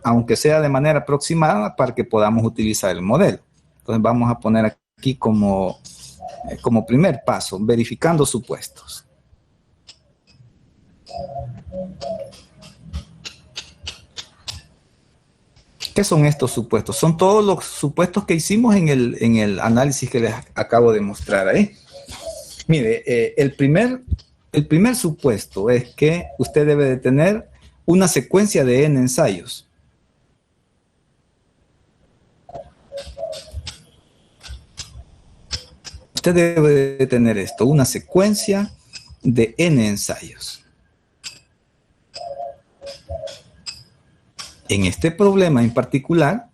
aunque sea de manera aproximada, para que podamos utilizar el modelo. Entonces vamos a poner aquí como primer paso, verificando supuestos. ¿Qué son estos supuestos? Son todos los supuestos que hicimos en el análisis que les acabo de mostrar ahí. Mire, el primer supuesto es que usted debe de tener una secuencia de n ensayos. Usted debe de tener esto, una secuencia de n ensayos. En este problema en particular,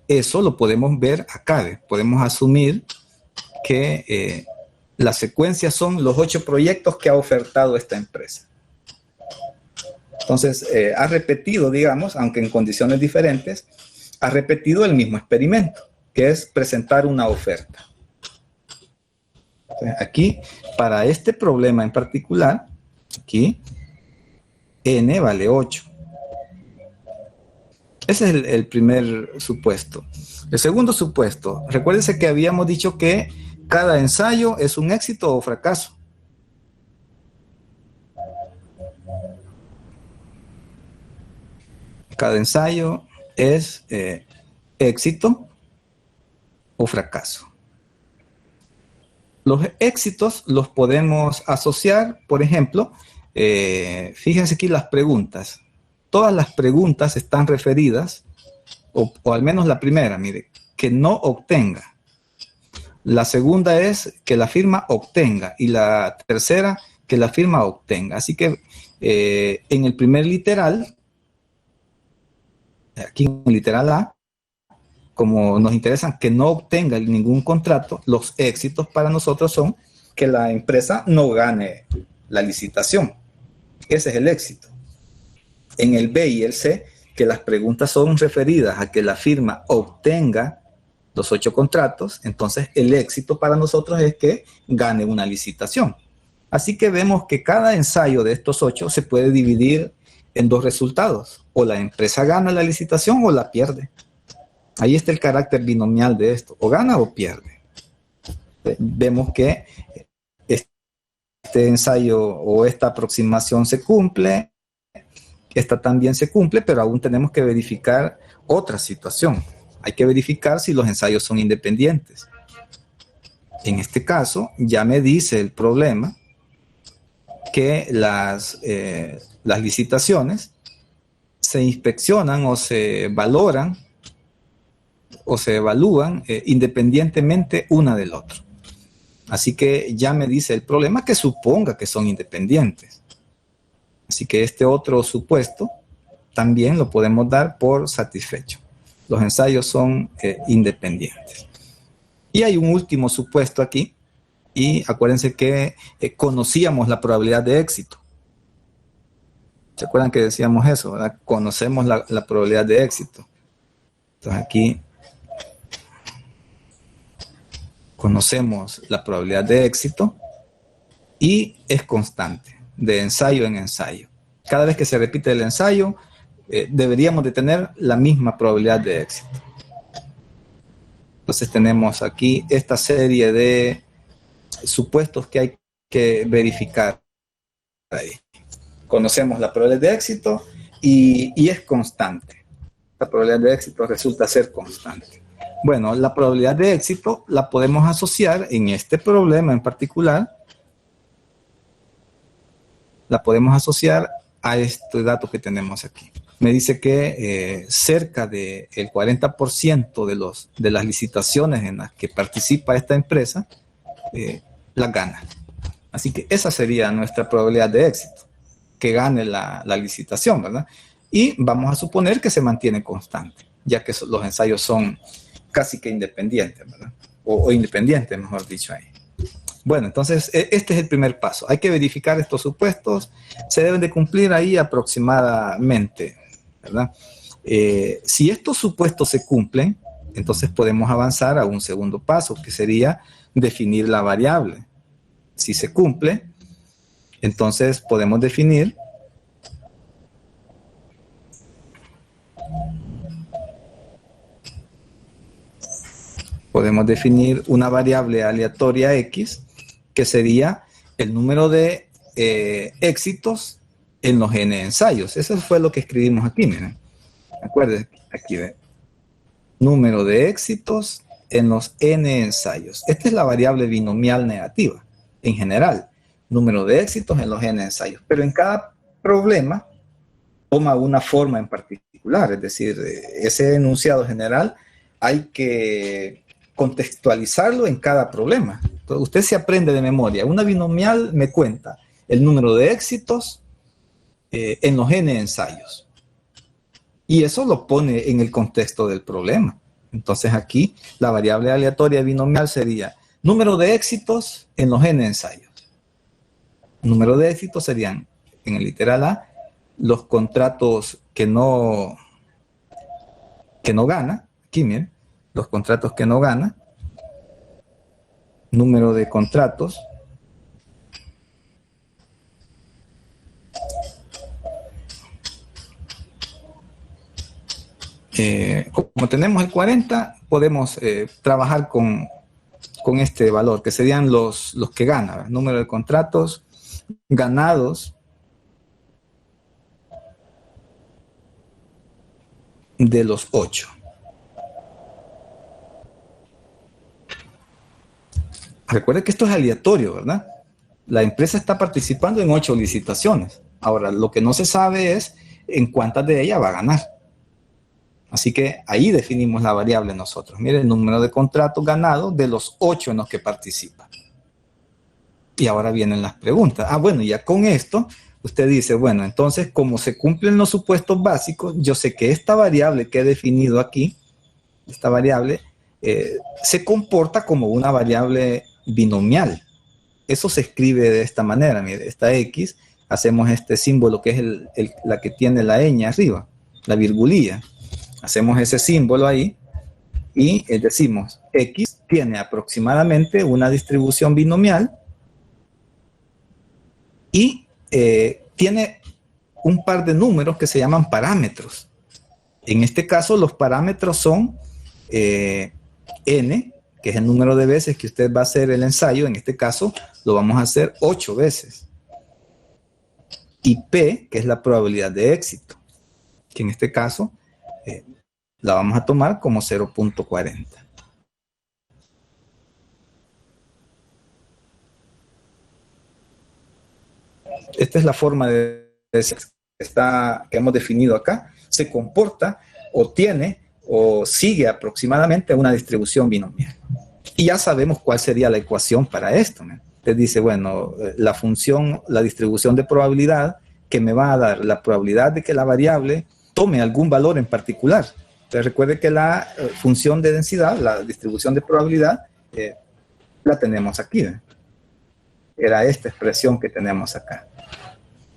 eso lo podemos ver acá. Podemos asumir que las secuencias son los 8 proyectos que ha ofertado esta empresa. Entonces, ha repetido, digamos, aunque en condiciones diferentes, ha repetido el mismo experimento, que es presentar una oferta. Entonces, aquí, para este problema en particular, aquí, n vale 8. Ese es el primer supuesto. El segundo supuesto, recuérdense que habíamos dicho que cada ensayo es un éxito o fracaso. Cada ensayo es éxito o fracaso. Los éxitos los podemos asociar, por ejemplo, fíjense aquí las preguntas. Todas las preguntas están referidas, o al menos la primera, mire, que no obtenga. La segunda es que la firma obtenga y la tercera que la firma obtenga. Así que en el primer literal, aquí en el literal A, como nos interesan que no obtenga ningún contrato, los éxitos para nosotros son que la empresa no gane la licitación. Ese es el éxito. En el B y el C, que las preguntas son referidas a que la firma obtenga los 8 contratos, entonces el éxito para nosotros es que gane una licitación. Así que vemos que cada ensayo de estos 8 se puede dividir en 2 resultados. O la empresa gana la licitación o la pierde. Ahí está el carácter binomial de esto. O gana o pierde. Vemos que este ensayo o esta aproximación se cumple. Esta también se cumple, pero aún tenemos que verificar otra situación. Hay que verificar si los ensayos son independientes. En este caso, ya me dice el problema que las licitaciones se inspeccionan o se valoran o se evalúan independientemente una del otro. Así que ya me dice el problema que suponga que son independientes. Así que este otro supuesto también lo podemos dar por satisfecho. Los ensayos son independientes. Y hay un último supuesto aquí, y acuérdense que conocíamos la probabilidad de éxito. ¿Se acuerdan que decíamos eso, verdad? Conocemos la probabilidad de éxito. Entonces aquí conocemos la probabilidad de éxito y es constante, de ensayo en ensayo. Cada vez que se repite el ensayo, deberíamos de tener la misma probabilidad de éxito. Entonces tenemos aquí esta serie de supuestos que hay que verificar ahí. Conocemos la probabilidad de éxito y es constante. La probabilidad de éxito resulta ser constante. Bueno, la probabilidad de éxito la podemos asociar en este problema en particular. La podemos asociar a este dato que tenemos aquí. me dice que cerca del 40% de las licitaciones en las que participa esta empresa las gana. Así que esa sería nuestra probabilidad de éxito, que gane la licitación, ¿verdad? Y vamos a suponer que se mantiene constante, ya que los ensayos son casi que independientes, ¿verdad? O independientes, mejor dicho ahí. Bueno, entonces este es el primer paso. Hay que verificar estos supuestos. Se deben de cumplir ahí aproximadamente, ¿verdad? Si estos supuestos se cumplen, entonces podemos avanzar a un segundo paso, que sería definir la variable. Si se cumple, entonces podemos definir una variable aleatoria X, que sería el número de éxitos en los n ensayos. Eso fue lo que escribimos aquí, miren. Acuérdense, aquí ve. Número de éxitos en los n ensayos. Esta es la variable binomial negativa, en general. Número de éxitos en los n ensayos. Pero en cada problema toma una forma en particular. Es decir, ese enunciado general hay que contextualizarlo en cada problema. Entonces, usted se aprende de memoria. Una binomial me cuenta el número de éxitos en los n ensayos. Y eso lo pone en el contexto del problema. Entonces aquí la variable aleatoria binomial sería número de éxitos en los n ensayos. Número de éxitos serían, en el literal A, los contratos que no gana. Aquí miren, los contratos que no gana. Número de contratos como tenemos el 40, podemos trabajar con este valor, que serían los que ganan. Número de contratos ganados de los 8. Recuerde que esto es aleatorio, ¿verdad? La empresa está participando en 8 licitaciones. Ahora, lo que no se sabe es en cuántas de ellas va a ganar. Así que ahí definimos la variable nosotros. Miren, el número de contratos ganados de los 8 en los que participa. Y ahora vienen las preguntas. Bueno, ya con esto, usted dice, bueno, entonces, como se cumplen los supuestos básicos, yo sé que esta variable que he definido aquí, esta variable, se comporta como una variable binomial. Eso se escribe de esta manera. Mire, esta X, hacemos este símbolo que es la que tiene la ñ arriba, la virgulilla. Hacemos ese símbolo ahí y decimos X tiene aproximadamente una distribución binomial y tiene un par de números que se llaman parámetros. En este caso los parámetros son n, que es el número de veces que usted va a hacer el ensayo. En este caso lo vamos a hacer 8 veces. Y P, que es la probabilidad de éxito, que en este caso la vamos a tomar como 0.40. Esta es la forma de decir que hemos definido acá. Se comporta o tiene o sigue aproximadamente una distribución binomial. Y ya sabemos cuál sería la ecuación para esto, ¿no? Usted dice, bueno, la función, la distribución de probabilidad que me va a dar la probabilidad de que la variable tome algún valor en particular. Entonces recuerde que la función de densidad, la distribución de probabilidad, la tenemos aquí, ¿eh? Era esta expresión que tenemos acá.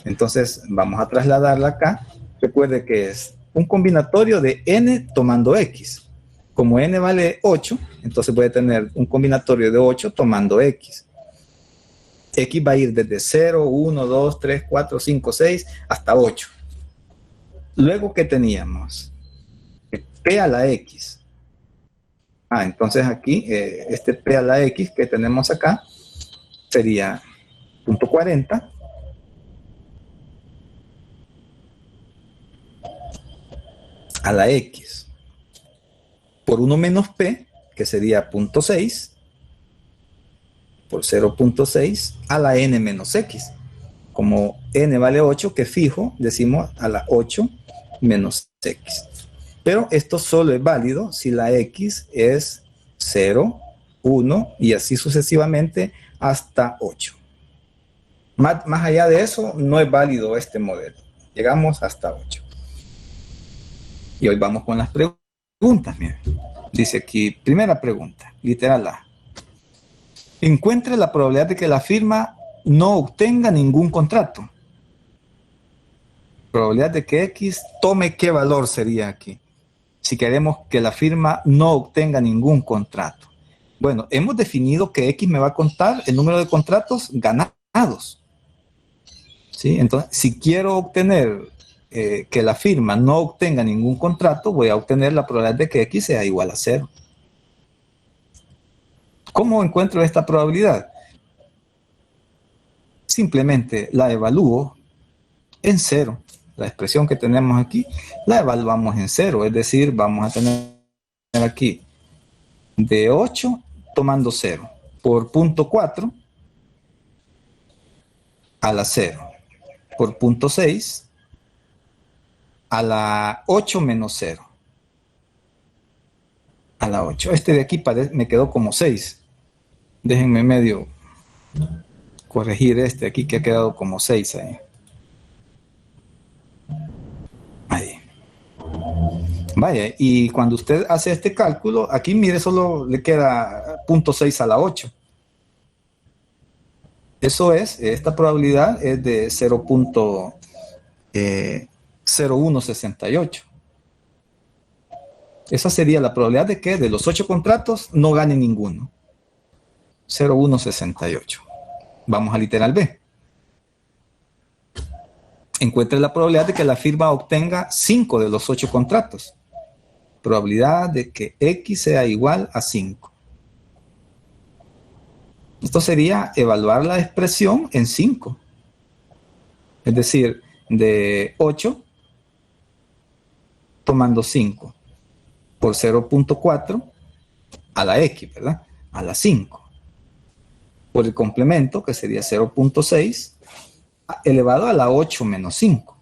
Entonces vamos a trasladarla acá. Recuerde que es un combinatorio de n tomando x. Como n vale 8, entonces voy a tener un combinatorio de 8 tomando x. X va a ir desde 0, 1, 2, 3, 4, 5, 6 hasta 8. Luego, ¿qué teníamos? P a la X. Entonces aquí, este P a la X que tenemos acá sería 0.40 a la X por 1 menos P, que sería 0.6 por 0.6 a la N menos X. Como N vale 8, que fijo, decimos a la 8 menos X. Pero esto solo es válido si la X es 0, 1 y así sucesivamente hasta 8. Más allá de eso, no es válido este modelo. Llegamos hasta 8. Y hoy vamos con las preguntas. Miren. Dice aquí, primera pregunta, literal A. Encuentre la probabilidad de que la firma no obtenga ningún contrato. Probabilidad de que X tome qué valor sería aquí. Si queremos que la firma no obtenga ningún contrato. Bueno, hemos definido que X me va a contar el número de contratos ganados. ¿Sí? Entonces, si quiero obtener que la firma no obtenga ningún contrato, voy a obtener la probabilidad de que X sea igual a 0. ¿Cómo encuentro esta probabilidad? Simplemente la evalúo en 0. La expresión que tenemos aquí la evaluamos en 0, es decir, vamos a tener aquí de 8 tomando 0 por punto 4 a la 0 por punto 6 a la 8 menos 0 a la 8. Este de aquí me quedó como 6. Déjenme medio corregir este aquí que ha quedado como 6 ahí. Ahí. Vaya, y cuando usted hace este cálculo, aquí mire, solo le queda 0.6 a la 8. Eso es, esta probabilidad es de 0.0168. Esa sería la probabilidad de que de los 8 contratos no gane ninguno. 0.168. Vamos al literal B. Encuentre la probabilidad de que la firma obtenga 5 de los 8 contratos. Probabilidad de que X sea igual a 5. Esto sería evaluar la expresión en 5. Es decir, de 8 tomando 5 por 0.4 a la X, ¿verdad? A la 5. Por el complemento, que sería 0.6 elevado a la 8 menos 5.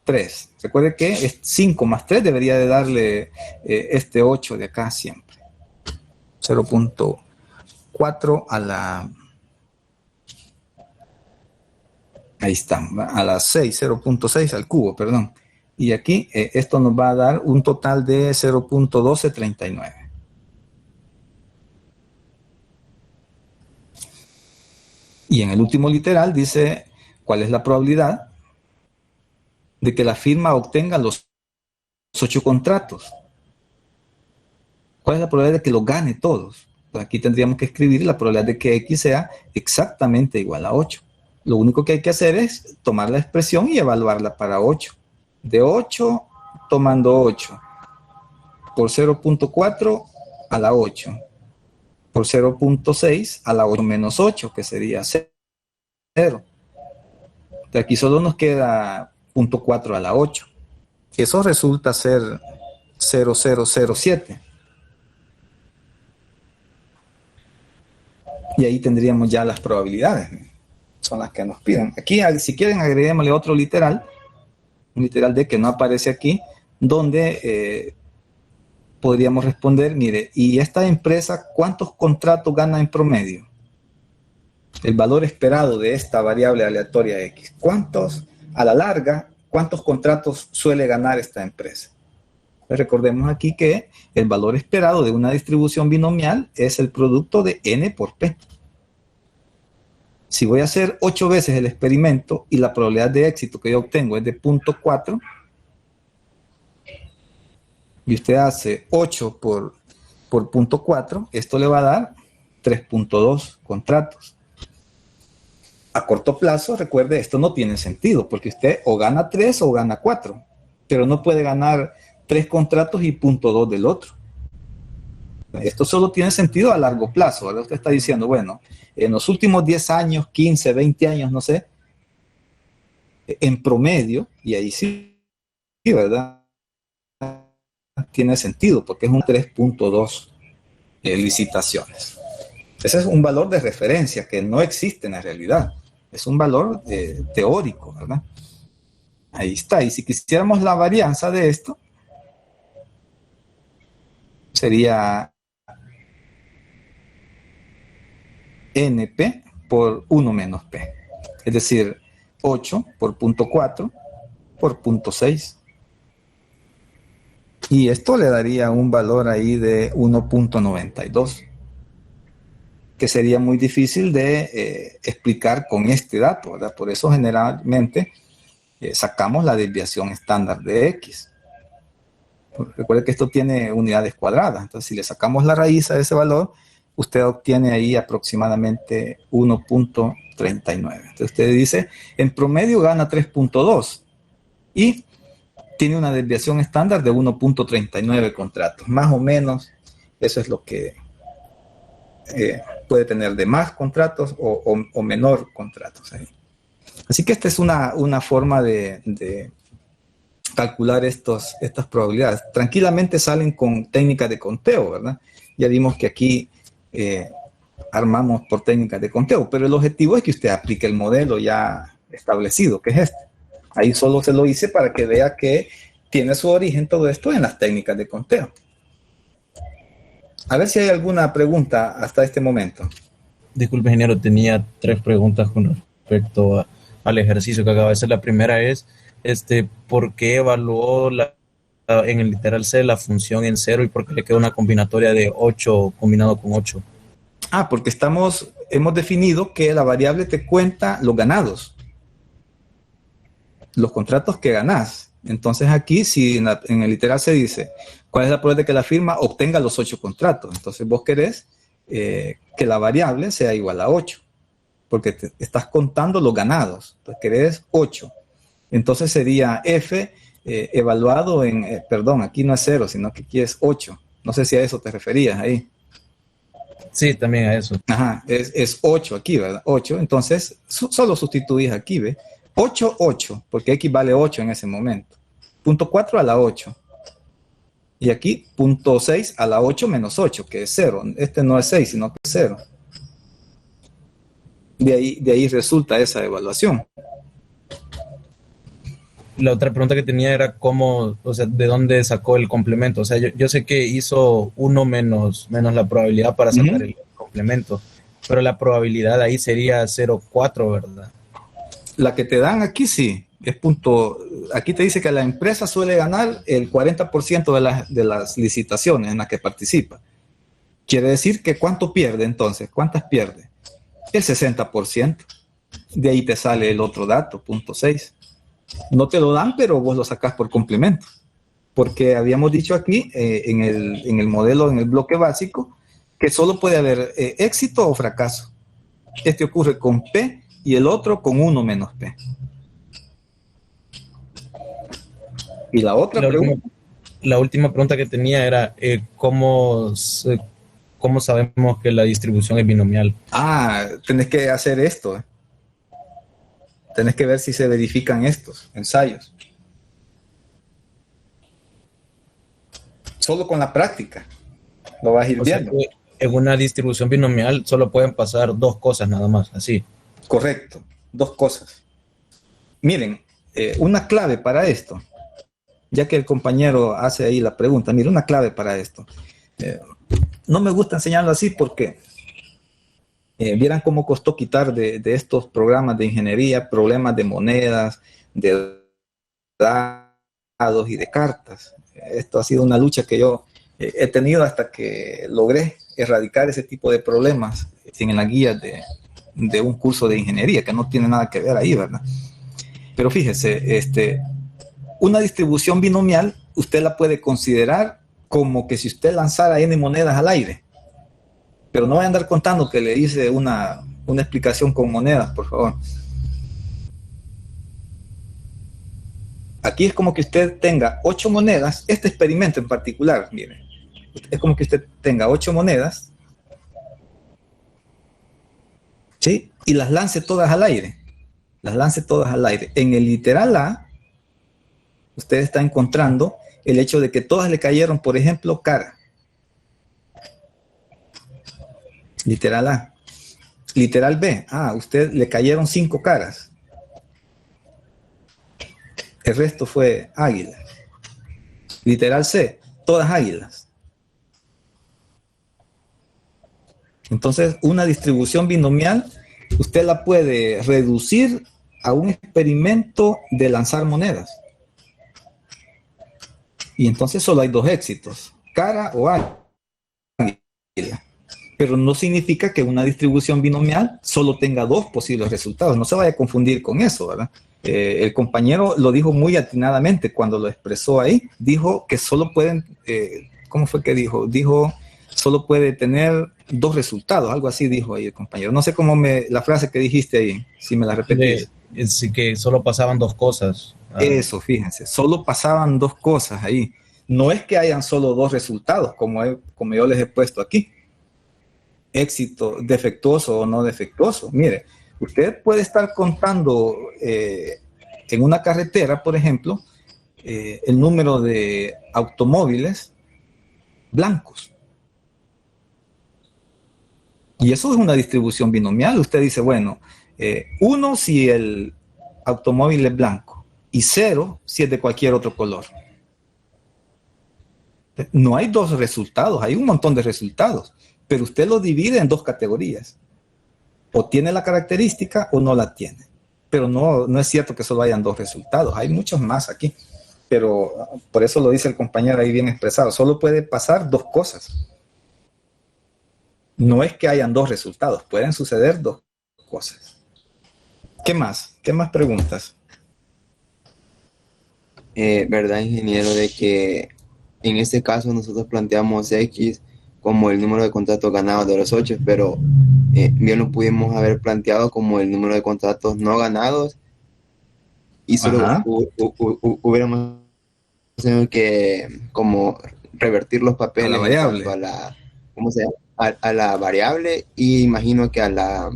3. Recuerde que 5 más 3 debería de darle este 8 de acá siempre. 0.4 a la... Ahí está, a la 6, 0.6 al cubo, perdón. Y aquí esto nos va a dar un total de 0.1239. Y en el último literal dice cuál es la probabilidad de que la firma obtenga los 8 contratos. ¿Cuál es la probabilidad de que los gane todos? Pues aquí tendríamos que escribir la probabilidad de que X sea exactamente igual a 8. Lo único que hay que hacer es tomar la expresión y evaluarla para 8. De 8 tomando 8 por 0.4 a la 8 por 0.6 a la 8 menos 8, que sería 0. De aquí solo nos queda 0.4 a la 8. Eso resulta ser 0.007. Y ahí tendríamos ya las probabilidades. Son las que nos piden. Aquí, si quieren, agreguémosle otro literal. Un literal D que no aparece aquí, donde podríamos responder, mire, ¿y esta empresa cuántos contratos gana en promedio? El valor esperado de esta variable aleatoria X. ¿Cuántos, a la larga, cuántos contratos suele ganar esta empresa? Recordemos aquí que el valor esperado de una distribución binomial es el producto de n por p. Si voy a hacer 8 veces el experimento y la probabilidad de éxito que yo obtengo es de 0.4, y usted hace 8 por 0.4, esto le va a dar 3.2 contratos. A corto plazo, recuerde, esto no tiene sentido, porque usted o gana 3 o gana 4, pero no puede ganar 3 contratos y 0.2 del otro. Esto solo tiene sentido a largo plazo, ¿verdad? Usted está diciendo, bueno, en los últimos 10 años, 15, 20 años, no sé, en promedio, y ahí sí, ¿verdad? Tiene sentido, porque es un 3.2 licitaciones. Ese es un valor de referencia que no existe en la realidad. Es un valor teórico, ¿verdad? Ahí está. Y si quisiéramos la varianza de esto, sería NP por 1 menos P. Es decir, 8 por punto 4 por punto 6. Y esto le daría un valor ahí de 1.92, que sería muy difícil de explicar con este dato, ¿verdad? Por eso generalmente sacamos la desviación estándar de X. Recuerde que esto tiene unidades cuadradas, entonces si le sacamos la raíz a ese valor, usted obtiene ahí aproximadamente 1.39. Entonces usted dice, en promedio gana 3.2 y tiene una desviación estándar de 1.39 contratos. Más o menos eso es lo que puede tener de más contratos o menor contratos ahí. Así que esta es una forma de calcular estas probabilidades. Tranquilamente salen con técnicas de conteo, ¿verdad? Ya vimos que aquí armamos por técnicas de conteo, pero el objetivo es que usted aplique el modelo ya establecido, que es este. Ahí solo se lo hice para que vea que tiene su origen todo esto en las técnicas de conteo. A ver si hay alguna pregunta hasta este momento. Disculpe, ingeniero, tenía 3 preguntas con respecto al ejercicio que acaba de hacer. La primera es, ¿por qué evaluó en el literal C la función en 0 y por qué le queda una combinatoria de 8 combinado con 8? Porque hemos definido que la variable te cuenta los ganados, los contratos que ganás. Entonces aquí, si en el literal se dice, ¿cuál es la probabilidad de que la firma obtenga los 8 contratos? Entonces vos querés que la variable sea igual a 8, porque te estás contando los ganados. Entonces querés 8. Entonces sería F evaluado en, perdón, aquí no es 0, sino que aquí es 8. No sé si a eso te referías ahí. Sí, también a eso. Ajá, es 8 aquí, ¿verdad? 8, entonces solo sustituís aquí, ¿ve? 8, 8, porque X vale 8 en ese momento. Punto 4 a la 8. Y aquí, punto 6 a la 8 menos 8, que es 0. Este no es 6, sino que es 0. De ahí resulta esa evaluación. La otra pregunta que tenía era ¿de dónde sacó el complemento? O sea, yo sé que hizo 1 menos la probabilidad para sacar el complemento, pero la probabilidad ahí sería 0,4, ¿verdad? La que te dan aquí sí, es punto. Aquí te dice que la empresa suele ganar el 40% de las licitaciones en las que participa. Quiere decir que ¿cuánto pierde entonces? ¿Cuántas pierde? El 60%. De ahí te sale el otro dato, punto 6. No te lo dan, pero vos lo sacás por complemento. Porque habíamos dicho aquí, en el modelo, en el bloque básico, que solo puede haber éxito o fracaso. Este ocurre con P y el otro con 1 menos P. Y la otra pregunta. La última pregunta que tenía era, ¿cómo sabemos que la distribución es binomial? Tenés que hacer esto. Tenés que ver si se verifican estos ensayos. Solo con la práctica lo vas a ir viendo. Sea, en una distribución binomial solo pueden pasar 2 cosas nada más, así. Correcto, 2 cosas. Miren, una clave para esto, ya que el compañero hace ahí la pregunta, mire, una clave para esto. No me gusta enseñarlo así porque vieran cómo costó quitar de estos programas de ingeniería problemas de monedas, de dados y de cartas. Esto ha sido una lucha que yo he tenido hasta que logré erradicar ese tipo de problemas en la guía de un curso de ingeniería, que no tiene nada que ver ahí, ¿verdad? Pero fíjese, una distribución binomial, usted la puede considerar como que si usted lanzara n monedas al aire. Pero no voy a andar contando que le hice una explicación con monedas, por favor. Aquí es como que usted tenga 8 monedas, este experimento en particular, mire, es como que usted tenga 8 monedas, ¿sí? Y las lance todas al aire. Las lance todas al aire. En el literal A, usted está encontrando el hecho de que todas le cayeron, por ejemplo, cara. Literal A. Literal B, usted le cayeron 5 caras. el resto fue águila. Literal C, todas águilas. Entonces, una distribución binomial, usted la puede reducir a un experimento de lanzar monedas. Y entonces solo hay dos éxitos, cara o águila. Pero no significa que una distribución binomial solo tenga dos posibles resultados. No se vaya a confundir con eso, ¿verdad? El compañero lo dijo muy atinadamente cuando lo expresó ahí. Dijo que solo pueden, ¿cómo fue que dijo? Dijo, solo puede tener dos resultados, algo así dijo ahí el compañero. No sé cómo la frase que dijiste ahí, si me la repetís. Sí, que solo pasaban dos cosas. Eso, fíjense, solo pasaban dos cosas ahí. No es que hayan solo dos resultados, como yo les he puesto aquí. Éxito defectuoso o no defectuoso. Mire, usted puede estar contando en una carretera, por ejemplo, el número de automóviles blancos. Y eso es una distribución binomial. Usted dice, bueno, 1 si el automóvil es blanco y 0 si es de cualquier otro color. No hay dos resultados, hay un montón de resultados, pero usted lo divide en dos categorías. O tiene la característica o no la tiene. Pero no es cierto que solo hayan dos resultados, hay muchos más aquí. Pero por eso lo dice el compañero ahí bien expresado, solo puede pasar dos cosas. No es que hayan dos resultados, pueden suceder dos cosas. ¿Qué más? ¿Qué más preguntas? ¿Verdad, ingeniero, de que en este caso nosotros planteamos X como el número de contratos ganados de los 8, pero bien lo pudimos haber planteado como el número de contratos no ganados y solo hubiéramos tenido que como revertir los papeles a la variable, ¿cómo se llama? A la variable, y imagino que a la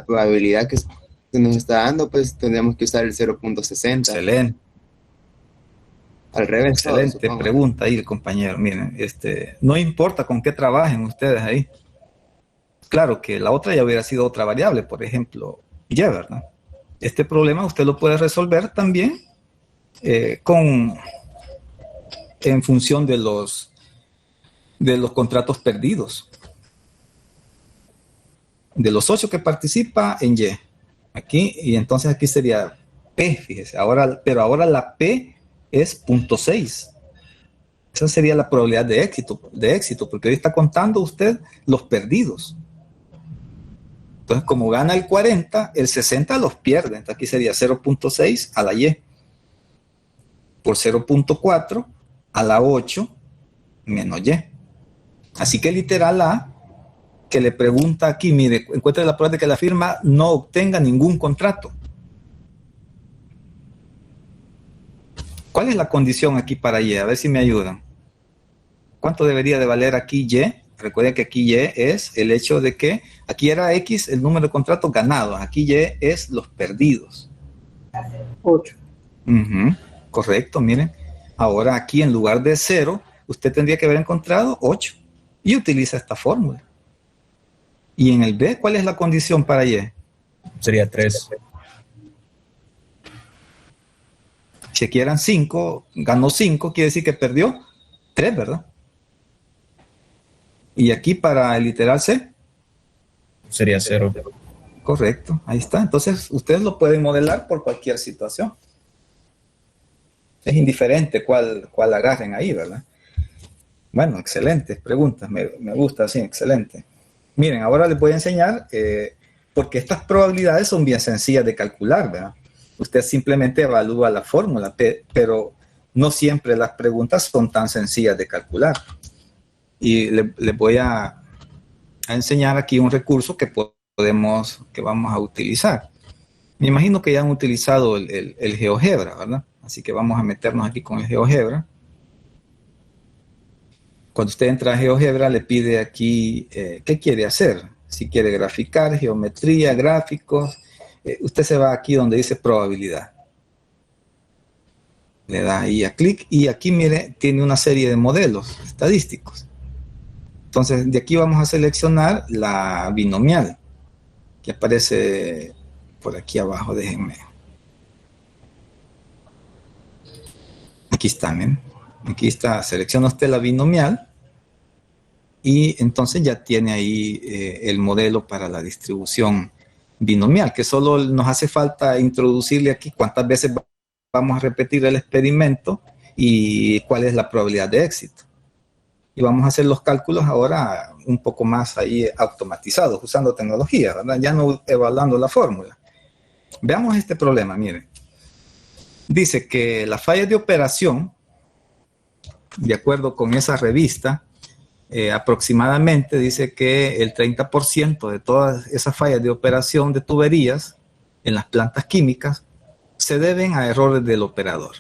probabilidad que se nos está dando, pues tendríamos que usar el 0.60. Excelente. Al revés. Excelente pregunta ahí el compañero. Miren, no importa con qué trabajen ustedes ahí. Claro que la otra ya hubiera sido otra variable, por ejemplo, Y, ¿verdad? Este problema usted lo puede resolver también en función de los contratos perdidos. De los 8 que participa en Y. Aquí, y entonces aquí sería P, fíjese. Pero ahora la P es 0.6. Esa sería la probabilidad de éxito, porque hoy está contando usted los perdidos. Entonces, como gana el 40, el 60 los pierde. Entonces aquí sería 0.6 a la Y. Por 0.4 a la 8 menos Y. Así que literal A, que le pregunta aquí, mire, encuentre la prueba de que la firma no obtenga ningún contrato. ¿Cuál es la condición aquí para Y? A ver si me ayudan. ¿Cuánto debería de valer aquí Y? Recuerden que aquí Y es el hecho de que aquí era X el número de contratos ganados. Aquí Y es los perdidos. 8. Correcto, miren. Ahora aquí en lugar de 0, usted tendría que haber encontrado 8. Y utiliza esta fórmula. Y en el B, ¿cuál es la condición para Y? Sería 3. Si aquí eran 5, ganó 5, quiere decir que perdió 3, ¿verdad? Y aquí para el literal C. Sería 0. Correcto, ahí está. Entonces, ustedes lo pueden modelar por cualquier situación. Es indiferente cuál agarren ahí, ¿verdad? Bueno, excelentes preguntas, me gusta, sí, excelente. Miren, ahora les voy a enseñar, porque estas probabilidades son bien sencillas de calcular, ¿verdad? Usted simplemente evalúa la fórmula, pero no siempre las preguntas son tan sencillas de calcular. Y les voy a enseñar aquí un recurso que vamos a utilizar. Me imagino que ya han utilizado el GeoGebra, ¿verdad? Así que vamos a meternos aquí con el GeoGebra. Cuando usted entra a GeoGebra, le pide aquí qué quiere hacer. Si quiere graficar, geometría, gráficos, usted se va aquí donde dice probabilidad. Le da ahí a clic y aquí, mire, tiene una serie de modelos estadísticos. Entonces, de aquí vamos a seleccionar la binomial, que aparece por aquí abajo, déjenme. Aquí está, ¿ven? Aquí está, selecciona usted la binomial y entonces ya tiene ahí el modelo para la distribución binomial, que solo nos hace falta introducirle aquí cuántas veces vamos a repetir el experimento y cuál es la probabilidad de éxito. Y vamos a hacer los cálculos ahora un poco más ahí automatizados, usando tecnología, ¿verdad? Ya no evaluando la fórmula. Veamos este problema, miren. Dice que las fallas de operación, de acuerdo con esa revista, aproximadamente dice que el 30% de todas esas fallas de operación de tuberías en las plantas químicas se deben a errores del operador.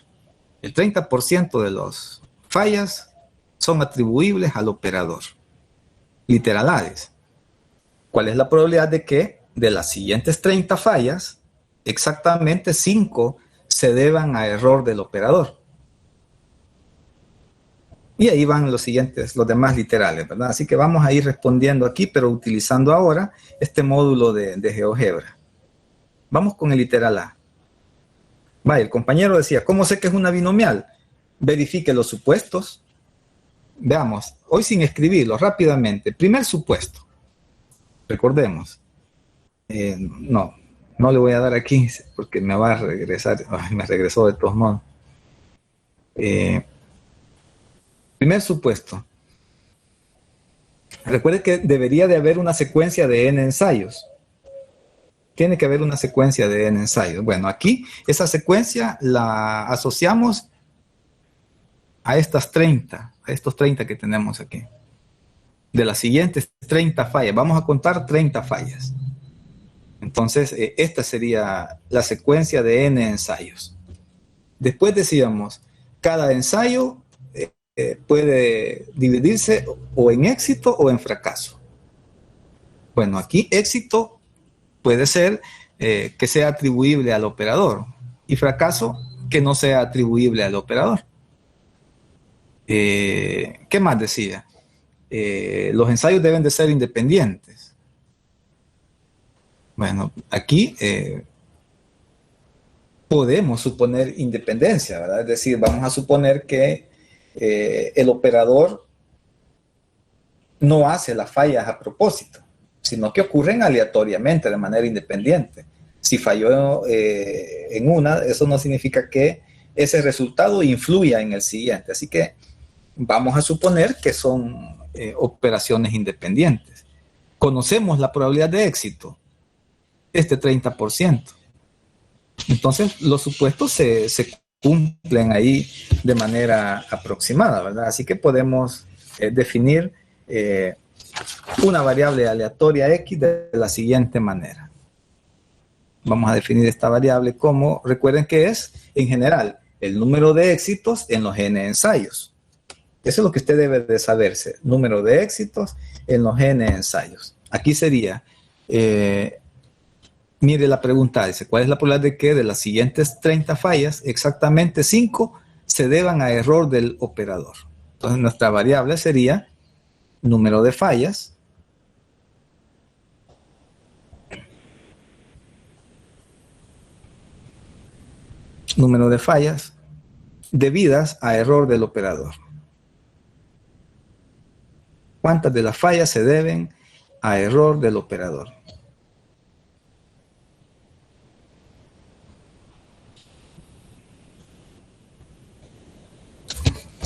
El 30% de las fallas son atribuibles al operador. Literalades. ¿Cuál es la probabilidad de que de las siguientes 30 fallas, exactamente 5 se deban a error del operador? Y ahí van los siguientes, los demás literales, ¿verdad? Así que vamos a ir respondiendo aquí, pero utilizando ahora este módulo de GeoGebra. Vamos con el literal A. Vaya, el compañero decía, ¿cómo sé que es una binomial? Verifique los supuestos. Veamos, hoy sin escribirlo, rápidamente. Primer supuesto. Recordemos. No le voy a dar aquí porque me va a regresar. Ay, me regresó de todos modos. Primer supuesto. Recuerde que debería de haber una secuencia de n ensayos. Tiene que haber una secuencia de n ensayos. Bueno, aquí esa secuencia la asociamos a estos 30 que tenemos aquí. De las siguientes 30 fallas. Vamos a contar 30 fallas. Entonces, esta sería la secuencia de n ensayos. Después decíamos, cada ensayo puede dividirse o en éxito o en fracaso. Bueno, aquí éxito puede ser que sea atribuible al operador y fracaso que no sea atribuible al operador. ¿Qué más decía? Los ensayos deben de ser independientes. Bueno, aquí podemos suponer independencia, ¿verdad? Es decir, vamos a suponer que el operador no hace las fallas a propósito, sino que ocurren aleatoriamente, de manera independiente. Si falló en una, eso no significa que ese resultado influya en el siguiente. Así que vamos a suponer que son operaciones independientes. Conocemos la probabilidad de éxito, este 30%. Entonces, los supuestos se cumplen ahí de manera aproximada, ¿verdad? Así que podemos definir una variable aleatoria X de la siguiente manera. Vamos a definir esta variable como, recuerden que es, en general, el número de éxitos en los n ensayos. Eso es lo que usted debe de saberse, número de éxitos en los n ensayos. Aquí sería, mire la pregunta, dice, ¿cuál es la probabilidad de que de las siguientes 30 fallas, exactamente 5 se deban a error del operador? Entonces nuestra variable sería número de fallas debidas a error del operador. ¿Cuántas de las fallas se deben a error del operador?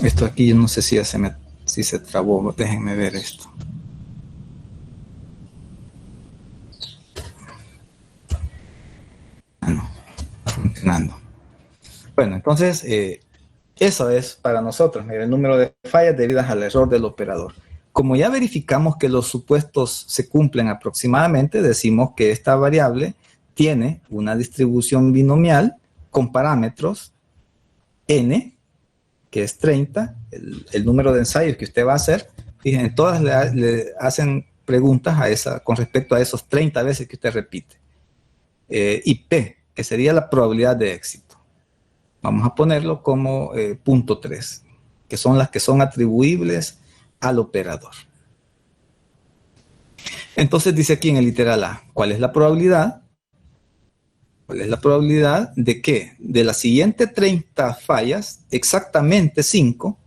Esto aquí yo no sé si se trabó, déjenme ver esto. No, funcionando. Bueno, entonces eso es para nosotros, mire, el número de fallas debidas al error del operador. Como ya verificamos que los supuestos se cumplen aproximadamente, decimos que esta variable tiene una distribución binomial con parámetros n, que es 30, el número de ensayos que usted va a hacer. Fíjense, todas le hacen preguntas con respecto a esos 30 veces que usted repite. Y P, que sería la probabilidad de éxito. Vamos a ponerlo como punto 3, que son las que son atribuibles al operador. Entonces dice aquí en el literal A, ¿cuál es la probabilidad ¿Cuál es la probabilidad de que de las siguientes 30 fallas, exactamente 5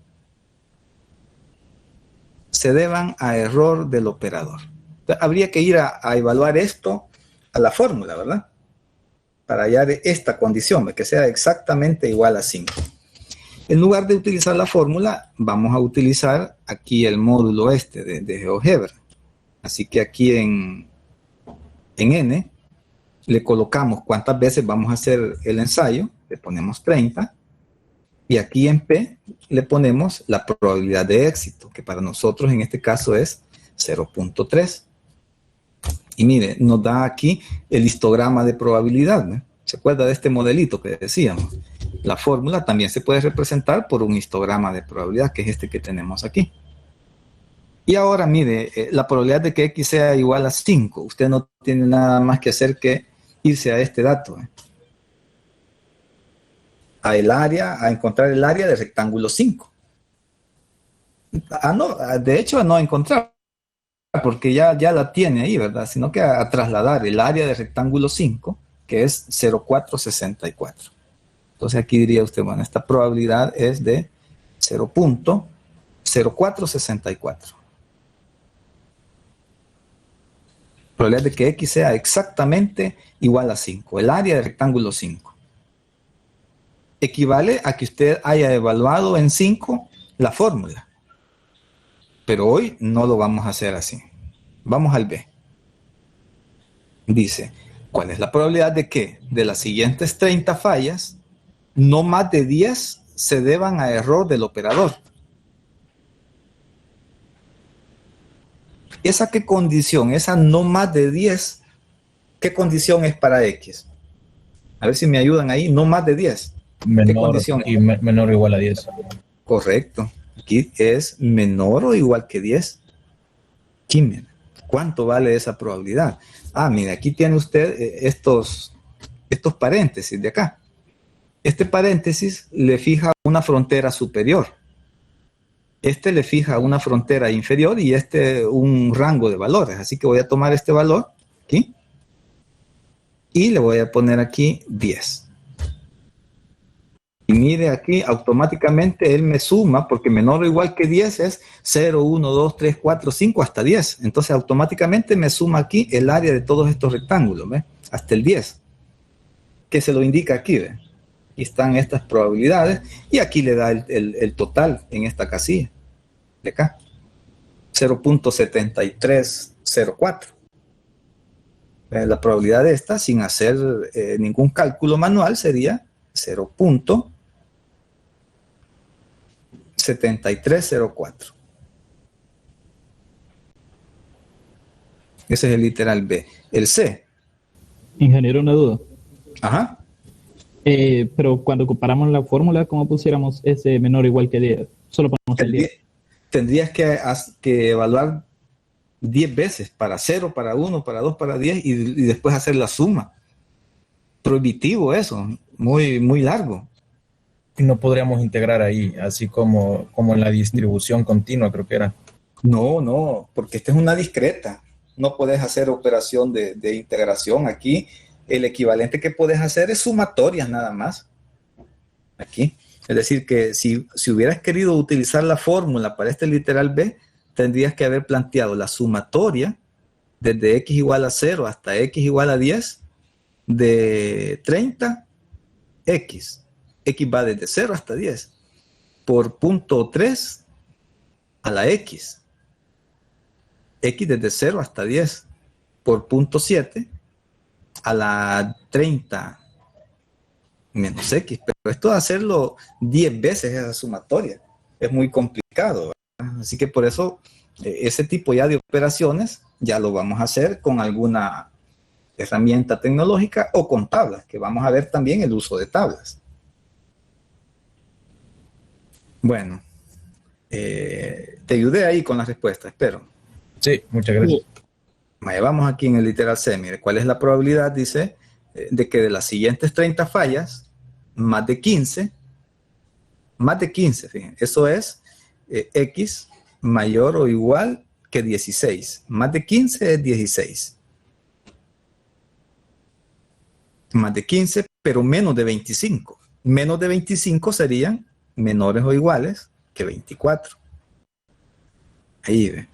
se deban a error del operador? Entonces, habría que ir a evaluar esto a la fórmula, ¿verdad? Para hallar esta condición, de que sea exactamente igual a 5. En lugar de utilizar la fórmula, vamos a utilizar aquí el módulo de GeoGebra. Así que aquí en N le colocamos cuántas veces vamos a hacer el ensayo, le ponemos 30, y aquí en P le ponemos la probabilidad de éxito, que para nosotros en este caso es 0.3. Y mire, nos da aquí el histograma de probabilidad, ¿no? ¿Se acuerda de este modelito que decíamos? La fórmula también se puede representar por un histograma de probabilidad, que es este que tenemos aquí. Y ahora, mire, la probabilidad de que X sea igual a 5, usted no tiene nada más que hacer que irse a este dato, a encontrar el área del rectángulo 5. No, de hecho, a no encontrar, porque ya la tiene ahí, ¿verdad? Sino que a trasladar el área del rectángulo 5, que es 0.464. Entonces aquí diría usted, bueno, esta probabilidad es de 0.0464. Probabilidad de que X sea exactamente igual a 5, el área del rectángulo 5. Equivale a que usted haya evaluado en 5 la fórmula. Pero hoy no lo vamos a hacer así. Vamos al B. Dice, ¿cuál es la probabilidad de que de las siguientes 30 fallas, no más de 10 se deban a error del operador? ¿Esa qué condición? Esa no más de 10, ¿qué condición es para X? A ver si me ayudan ahí, no más de 10. ¿Qué condición? Menor o igual a 10. Correcto. Aquí es menor o igual que 10. Aquí, ¿cuánto vale esa probabilidad? Mire, aquí tiene usted estos paréntesis de acá. Este paréntesis le fija una frontera superior. Este le fija una frontera inferior y este un rango de valores. Así que voy a tomar este valor aquí y le voy a poner aquí 10. Y mire aquí, automáticamente él me suma, porque menor o igual que 10 es 0, 1, 2, 3, 4, 5, hasta 10. Entonces automáticamente me suma aquí el área de todos estos rectángulos, ¿ve? Hasta el 10. Que se lo indica aquí, ¿ve? Aquí están estas probabilidades y aquí le da el total en esta casilla de acá. 0.7304. La probabilidad de esta, sin hacer ningún cálculo manual, sería 0.7304. Ese es el literal B. El C. Ingeniero, una duda. Ajá. Pero cuando comparamos la fórmula, ¿cómo pusiéramos ese menor o igual que 10? Solo ponemos el 10. Tendrías que evaluar 10 veces, para 0, para 1, para 2, para 10 y después hacer la suma. Prohibitivo eso, muy, muy largo. Y no podríamos integrar ahí, así como en la distribución continua, creo que era. No, porque esta es una discreta. No puedes hacer operación de integración aquí. El equivalente que puedes hacer es sumatorias nada más. Aquí. Es decir, que si hubieras querido utilizar la fórmula para este literal B, tendrías que haber planteado la sumatoria desde X igual a 0 hasta X igual a 10 de 30 X. X va desde 0 hasta 10 por punto 3 a la X. X desde 0 hasta 10 por punto 7 a la 30 menos X. Pero esto de hacerlo 10 veces esa sumatoria es muy complicado, ¿verdad? Así que por eso ese tipo ya de operaciones ya lo vamos a hacer con alguna herramienta tecnológica o con tablas, que vamos a ver también el uso de tablas. Bueno, te ayudé ahí con la respuesta, espero. Sí, muchas gracias. Vamos aquí en el literal C. Mire, ¿cuál es la probabilidad? Dice, de que de las siguientes 30 fallas, más de 15, fíjense, eso es X mayor o igual que 16. Más de 15 es 16. más de 15, pero menos de 25. Menos de 25 serían menores o iguales que 24. Ahí ve.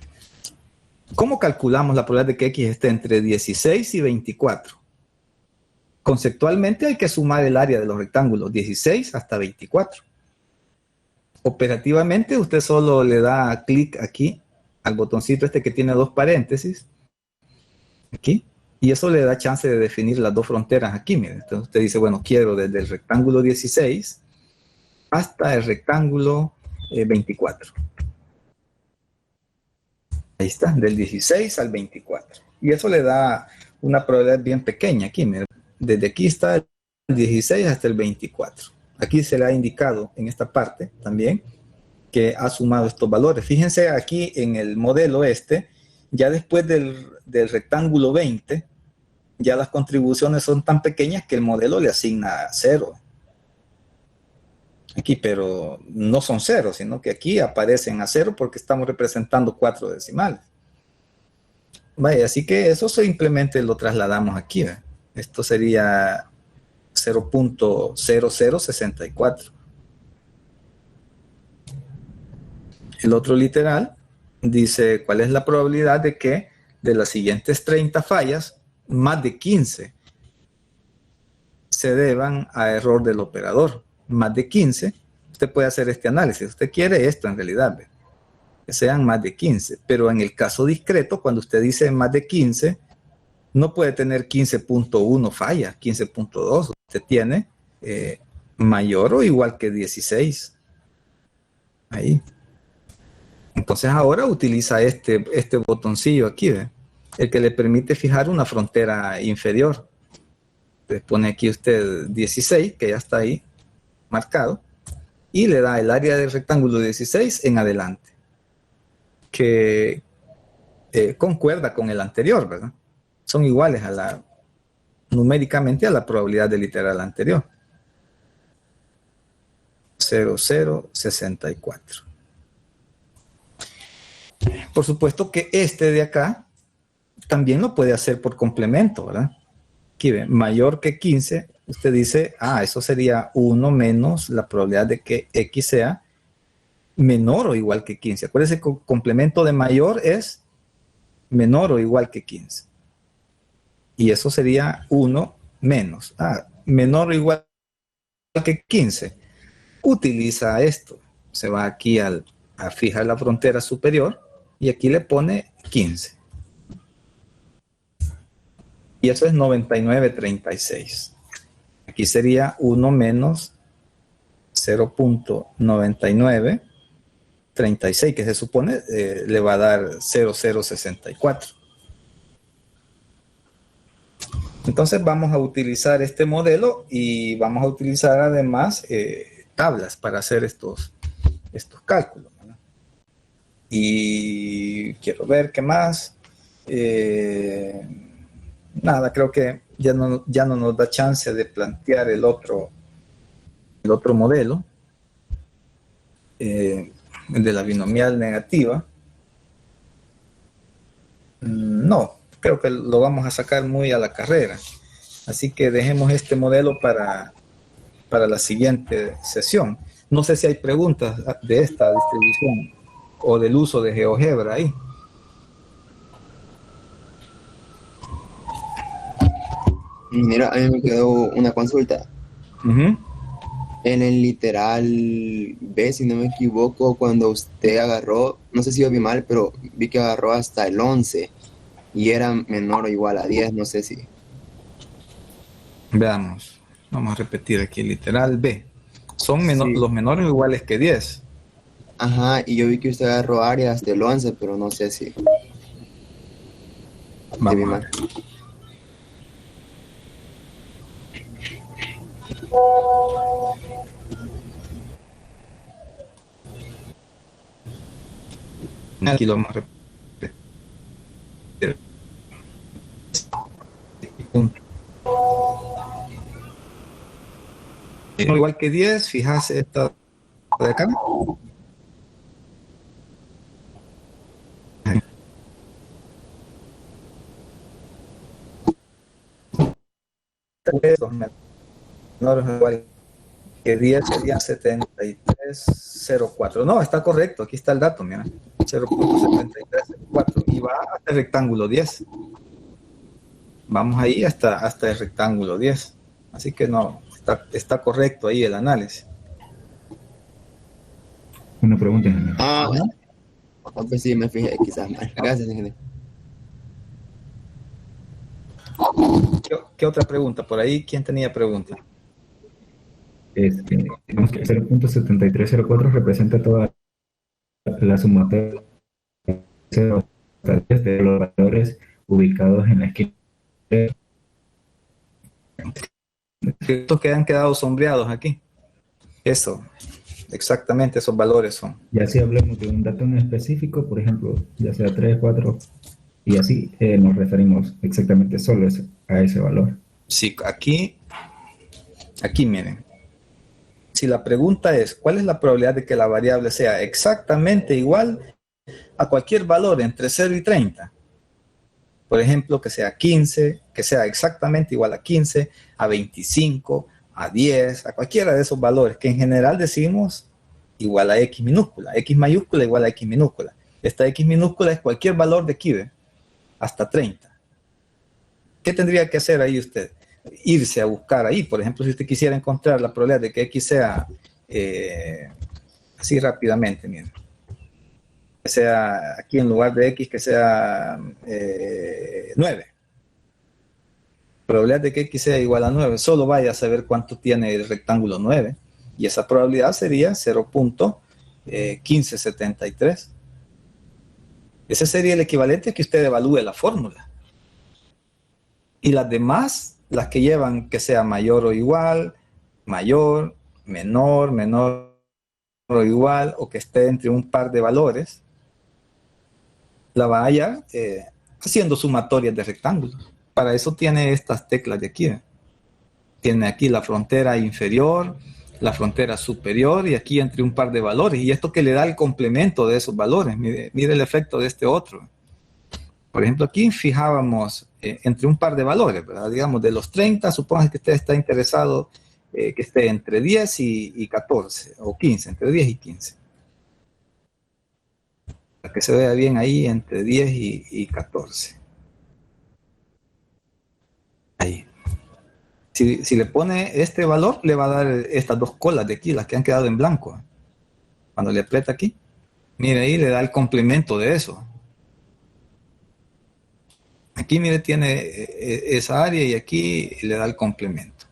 ¿Cómo calculamos la probabilidad de que X esté entre 16 y 24? Conceptualmente hay que sumar el área de los rectángulos, 16 hasta 24. Operativamente usted solo le da clic aquí al botoncito este que tiene dos paréntesis, aquí, y eso le da chance de definir las dos fronteras aquí, mire. Entonces usted dice, bueno, quiero desde el rectángulo 16 hasta el rectángulo 24. Ahí está, del 16 al 24. Y eso le da una probabilidad bien pequeña aquí, mire. Desde aquí está el 16 hasta el 24. Aquí se le ha indicado en esta parte también que ha sumado estos valores. Fíjense aquí en el modelo este, ya después del rectángulo 20, ya las contribuciones son tan pequeñas que el modelo le asigna 0. Aquí, pero no son 0, sino que aquí aparecen a 0 porque estamos representando 4 decimales. Vaya, así que eso simplemente lo trasladamos aquí, ¿ve? Esto sería 0.0064. El otro literal dice cuál es la probabilidad de que de las siguientes 30 fallas, más de 15 se deban a error del operador. Más de 15, usted puede hacer este análisis. Usted quiere esto en realidad, ¿ve? Que sean más de 15. Pero en el caso discreto, cuando usted dice más de 15, no puede tener 15.1 fallas, 15.2. Usted tiene mayor o igual que 16. Ahí. Entonces ahora utiliza este botoncillo aquí, ¿ve? El que le permite fijar una frontera inferior. Le pone aquí usted 16, que ya está ahí marcado, y le da el área del rectángulo 16 en adelante, que concuerda con el anterior, ¿verdad? Son iguales numéricamente a la probabilidad del literal anterior. 0.064. Por supuesto que este de acá también lo puede hacer por complemento, ¿verdad? Aquí ve, mayor que 15, usted dice, eso sería 1 menos la probabilidad de que X sea menor o igual que 15. Acuérdense que el complemento de mayor es menor o igual que 15. Y eso sería 1 menos. Menor o igual que 15. Utiliza esto. Se va aquí a fijar la frontera superior y aquí le pone 15. Y eso es 99.36. Aquí sería 1 menos 0.9936, que se supone le va a dar 0.064. Entonces vamos a utilizar este modelo y vamos a utilizar además tablas para hacer estos cálculos, ¿verdad? Y quiero ver qué más. Nada, creo que ya no nos da chance de plantear el otro modelo, el de la binomial negativa. No, creo que lo vamos a sacar muy a la carrera. Así que dejemos este modelo para la siguiente sesión. No sé si hay preguntas de esta distribución o del uso de GeoGebra ahí. Mira, a mí me quedó una consulta. Uh-huh. En el literal B, si no me equivoco, cuando usted agarró, no sé si yo vi mal, pero vi que agarró hasta el 11 y era menor o igual a 10, no sé si. Veamos. Vamos a repetir aquí el literal B. Son Sí. los menores o iguales que 10. Ajá, y yo vi que usted agarró área hasta el 11, pero no sé si. Vamos vi a mal. ver. Aquí lo vamos a repetir. Igual que 10, fíjate esta de acá. después los menores o iguales que 10 serían 73,04. No, está correcto, aquí está el dato, mira, 0.7304 y va hasta el rectángulo 10. Vamos ahí hasta el rectángulo 10. Así que no, está correcto ahí el análisis. Una pregunta, ingeniero. Pues sí, me fijé quizás mal. Gracias, ingeniero. ¿Qué otra pregunta? Por ahí, ¿quién tenía pregunta? Digamos que 0.7304 representa toda la sumatoria de 0 hasta 10 de los valores ubicados en la esquina. Estos que han quedado sombreados aquí. Eso, exactamente esos valores son. Ya si hablamos de un dato en específico, por ejemplo, ya sea 3, 4, y así nos referimos exactamente solo a ese valor. Sí, aquí miren. Si la pregunta es, ¿cuál es la probabilidad de que la variable sea exactamente igual a cualquier valor entre 0 y 30? Por ejemplo, que sea 15, que sea exactamente igual a 15, a 25, a 10, a cualquiera de esos valores, que en general decimos igual a X minúscula. X mayúscula igual a X minúscula. Esta X minúscula es cualquier valor de aquí, ¿ve? Hasta 30. ¿Qué tendría que hacer ahí usted? Irse a buscar ahí. Por ejemplo, si usted quisiera encontrar la probabilidad de que X sea así rápidamente, miren. Que sea aquí en lugar de X, que sea 9. Probabilidad de que X sea igual a 9. Solo vaya a saber cuánto tiene el rectángulo 9. Y esa probabilidad sería 0.1573. Ese sería el equivalente a que usted evalúe la fórmula. Y las demás, las que llevan que sea mayor o igual, mayor, menor, menor o igual, o que esté entre un par de valores, la vaya haciendo sumatorias de rectángulos. Para eso tiene estas teclas de aquí. Tiene aquí la frontera inferior, la frontera superior y aquí entre un par de valores. Y esto que le da el complemento de esos valores. Mire el efecto de este otro. Por ejemplo, aquí fijábamos entre un par de valores, ¿verdad? Digamos, de los 30, supongo que usted está interesado que esté entre 10 y 14, o 15, entre 10 y 15. Para que se vea bien ahí, entre 10 y 14. Ahí. Si le pone este valor, le va a dar estas dos colas de aquí, las que han quedado en blanco. Cuando le aprieta aquí, mire ahí, le da el complemento de eso. Aquí, mire, tiene esa área y aquí le da el complemento.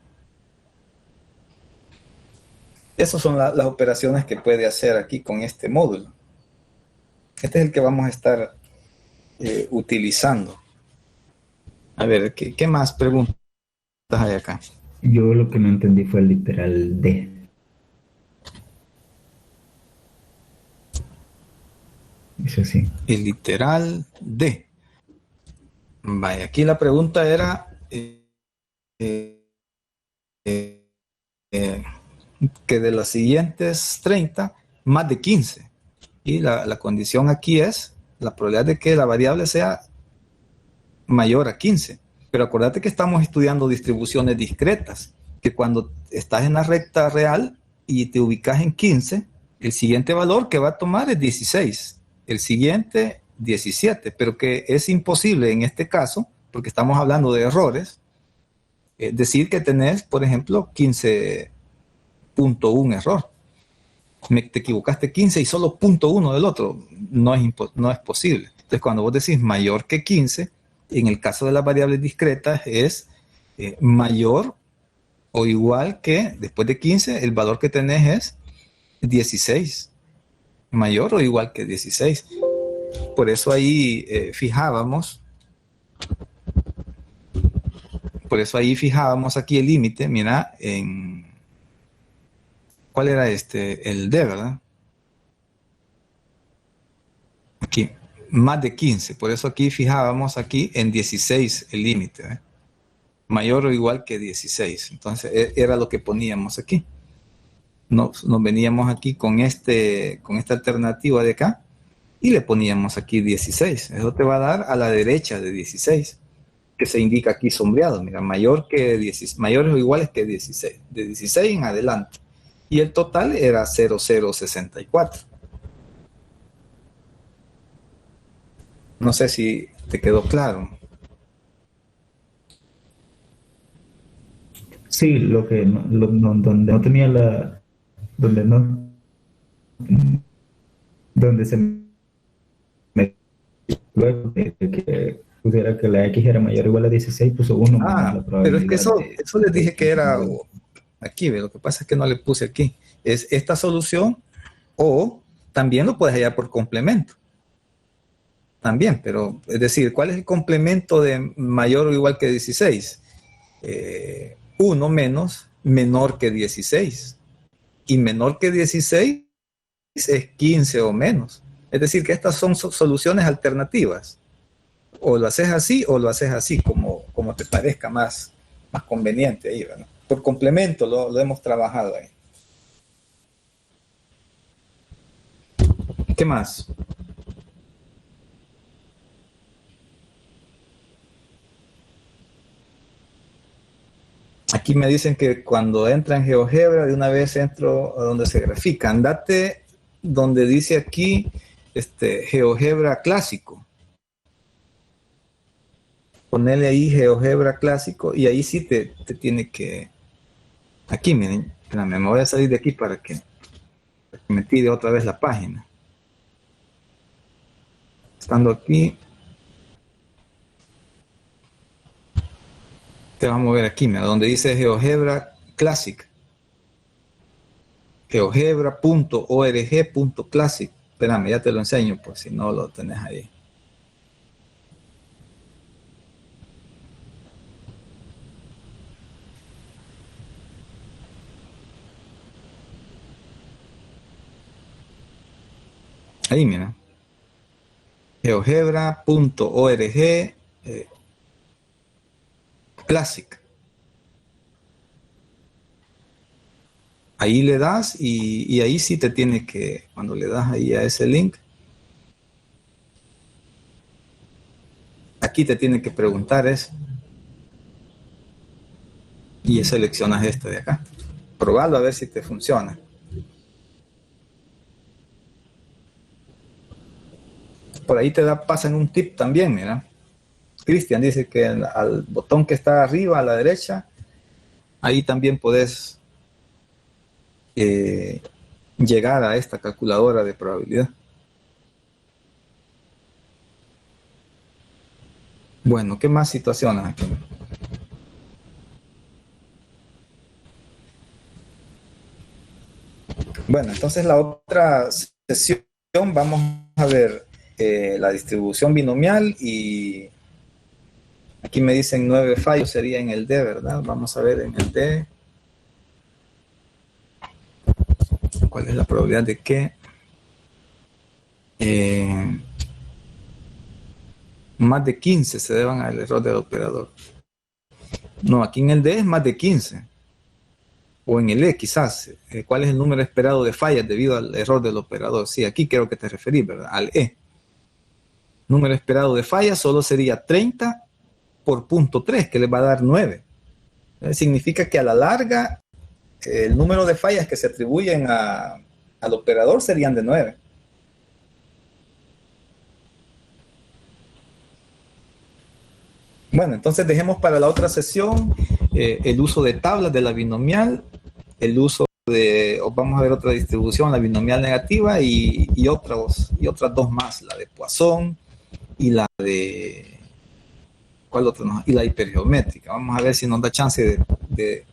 Esas son las operaciones que puede hacer aquí con este módulo. Este es el que vamos a estar utilizando. A ver, ¿qué más preguntas hay acá? Yo lo que no entendí fue el literal D. Dice así. El literal D. Vaya, aquí la pregunta era que de las siguientes 30, más de 15. Y la condición aquí es la probabilidad de que la variable sea mayor a 15. Pero acuérdate que estamos estudiando distribuciones discretas, que cuando estás en la recta real y te ubicas en 15, el siguiente valor que va a tomar es 16. El siguiente, 17. Pero que es imposible en este caso, porque estamos hablando de errores, decir que tenés, por ejemplo, 15.1 error. Te equivocaste 15 y solo 0.1 del otro. No es posible. Entonces, cuando vos decís mayor que 15, en el caso de las variables discretas es mayor o igual que, después de 15, el valor que tenés es 16. Mayor o igual que 16. Por eso ahí fijábamos aquí el límite, mira, ¿cuál era este? El D, ¿verdad? Aquí, más de 15, por eso aquí fijábamos aquí en 16 el límite, mayor o igual que 16, entonces era lo que poníamos aquí. Nos veníamos aquí con esta alternativa de acá y le poníamos aquí 16, eso te va a dar a la derecha de 16. que se indica aquí sombreado, mira, mayores o iguales que 16, de 16 en adelante. Y el total era 0064. No sé si te quedó claro. Sí, donde no tenía donde se me luego de que pusiera que la X era mayor o igual a 16, puso 1 menos la Pero es que probabilidad eso les dije que era de aquí, lo que pasa es que no le puse aquí. Es esta solución, o también lo puedes hallar por complemento. También, pero es decir, ¿cuál es el complemento de mayor o igual que 16? 1 menos menor que 16. Y menor que 16 es 15 o menos. Es decir, que estas son soluciones alternativas. O lo haces así o lo haces así, como te parezca más conveniente ahí, ¿verdad? Por complemento lo hemos trabajado ahí. ¿Qué más? Aquí me dicen que cuando entra en GeoGebra, de una vez entro a donde se grafica. Andate donde dice aquí GeoGebra clásico. Ponele ahí GeoGebra clásico y ahí sí te tiene que... Aquí, miren, espérame, me voy a salir de aquí para que me tire otra vez la página. Estando aquí, te vamos a ver aquí, mira, donde dice GeoGebra Classic. GeoGebra.org.classic. Espérame, ya te lo enseño, por si no lo tenés ahí. Ahí, mira. GeoGebra.org Classic. Ahí le das y ahí sí te tiene que, cuando le das ahí a ese link, aquí te tiene que preguntar eso. Y seleccionas este de acá. Probalo a ver si te funciona. Por ahí pasan un tip también, mira. Cristian dice que al botón que está arriba a la derecha, ahí también podés llegar a esta calculadora de probabilidad. Bueno, ¿qué más situaciones aquí? Bueno, entonces la otra sesión vamos a ver la distribución binomial y aquí me dicen 9 fallos, sería en el D, ¿verdad? Vamos a ver en el D. ¿Cuál es la probabilidad de que más de 15 se deban al error del operador? No, aquí en el D es más de 15. O en el E quizás. ¿Cuál es el número esperado de fallas debido al error del operador? Sí, aquí creo que te referís, ¿verdad? Al E. Número esperado de fallas solo sería 30 por 0.3, que le va a dar 9. Significa que a la larga el número de fallas que se atribuyen al operador serían de 9. Bueno, entonces dejemos para la otra sesión el uso de tablas de la binomial, el uso vamos a ver otra distribución, la binomial negativa y otras dos más, la de Poisson y la de... ¿Cuál otra? No? Y la hipergeométrica. Vamos a ver si nos da chance de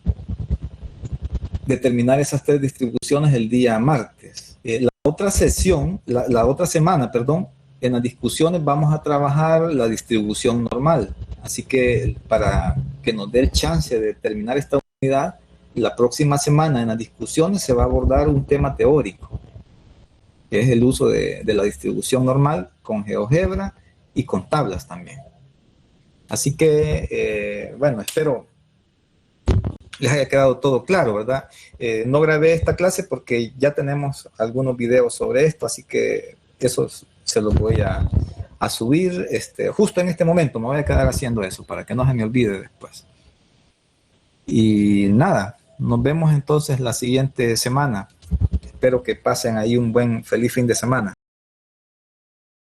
terminar esas 3 distribuciones el día martes. La otra sesión, la otra semana, perdón, en las discusiones vamos a trabajar la distribución normal. Así que para que nos dé el chance de terminar esta unidad, la próxima semana en las discusiones se va a abordar un tema teórico, que es el uso de la distribución normal con GeoGebra y con tablas también. Así que, bueno, espero les haya quedado todo claro, ¿verdad? No grabé esta clase porque ya tenemos algunos videos sobre esto, así que eso se los voy a a subir, justo en este momento me voy a quedar haciendo eso para que no se me olvide después. Y nada, nos vemos entonces la siguiente semana. Espero que pasen ahí un feliz fin de semana.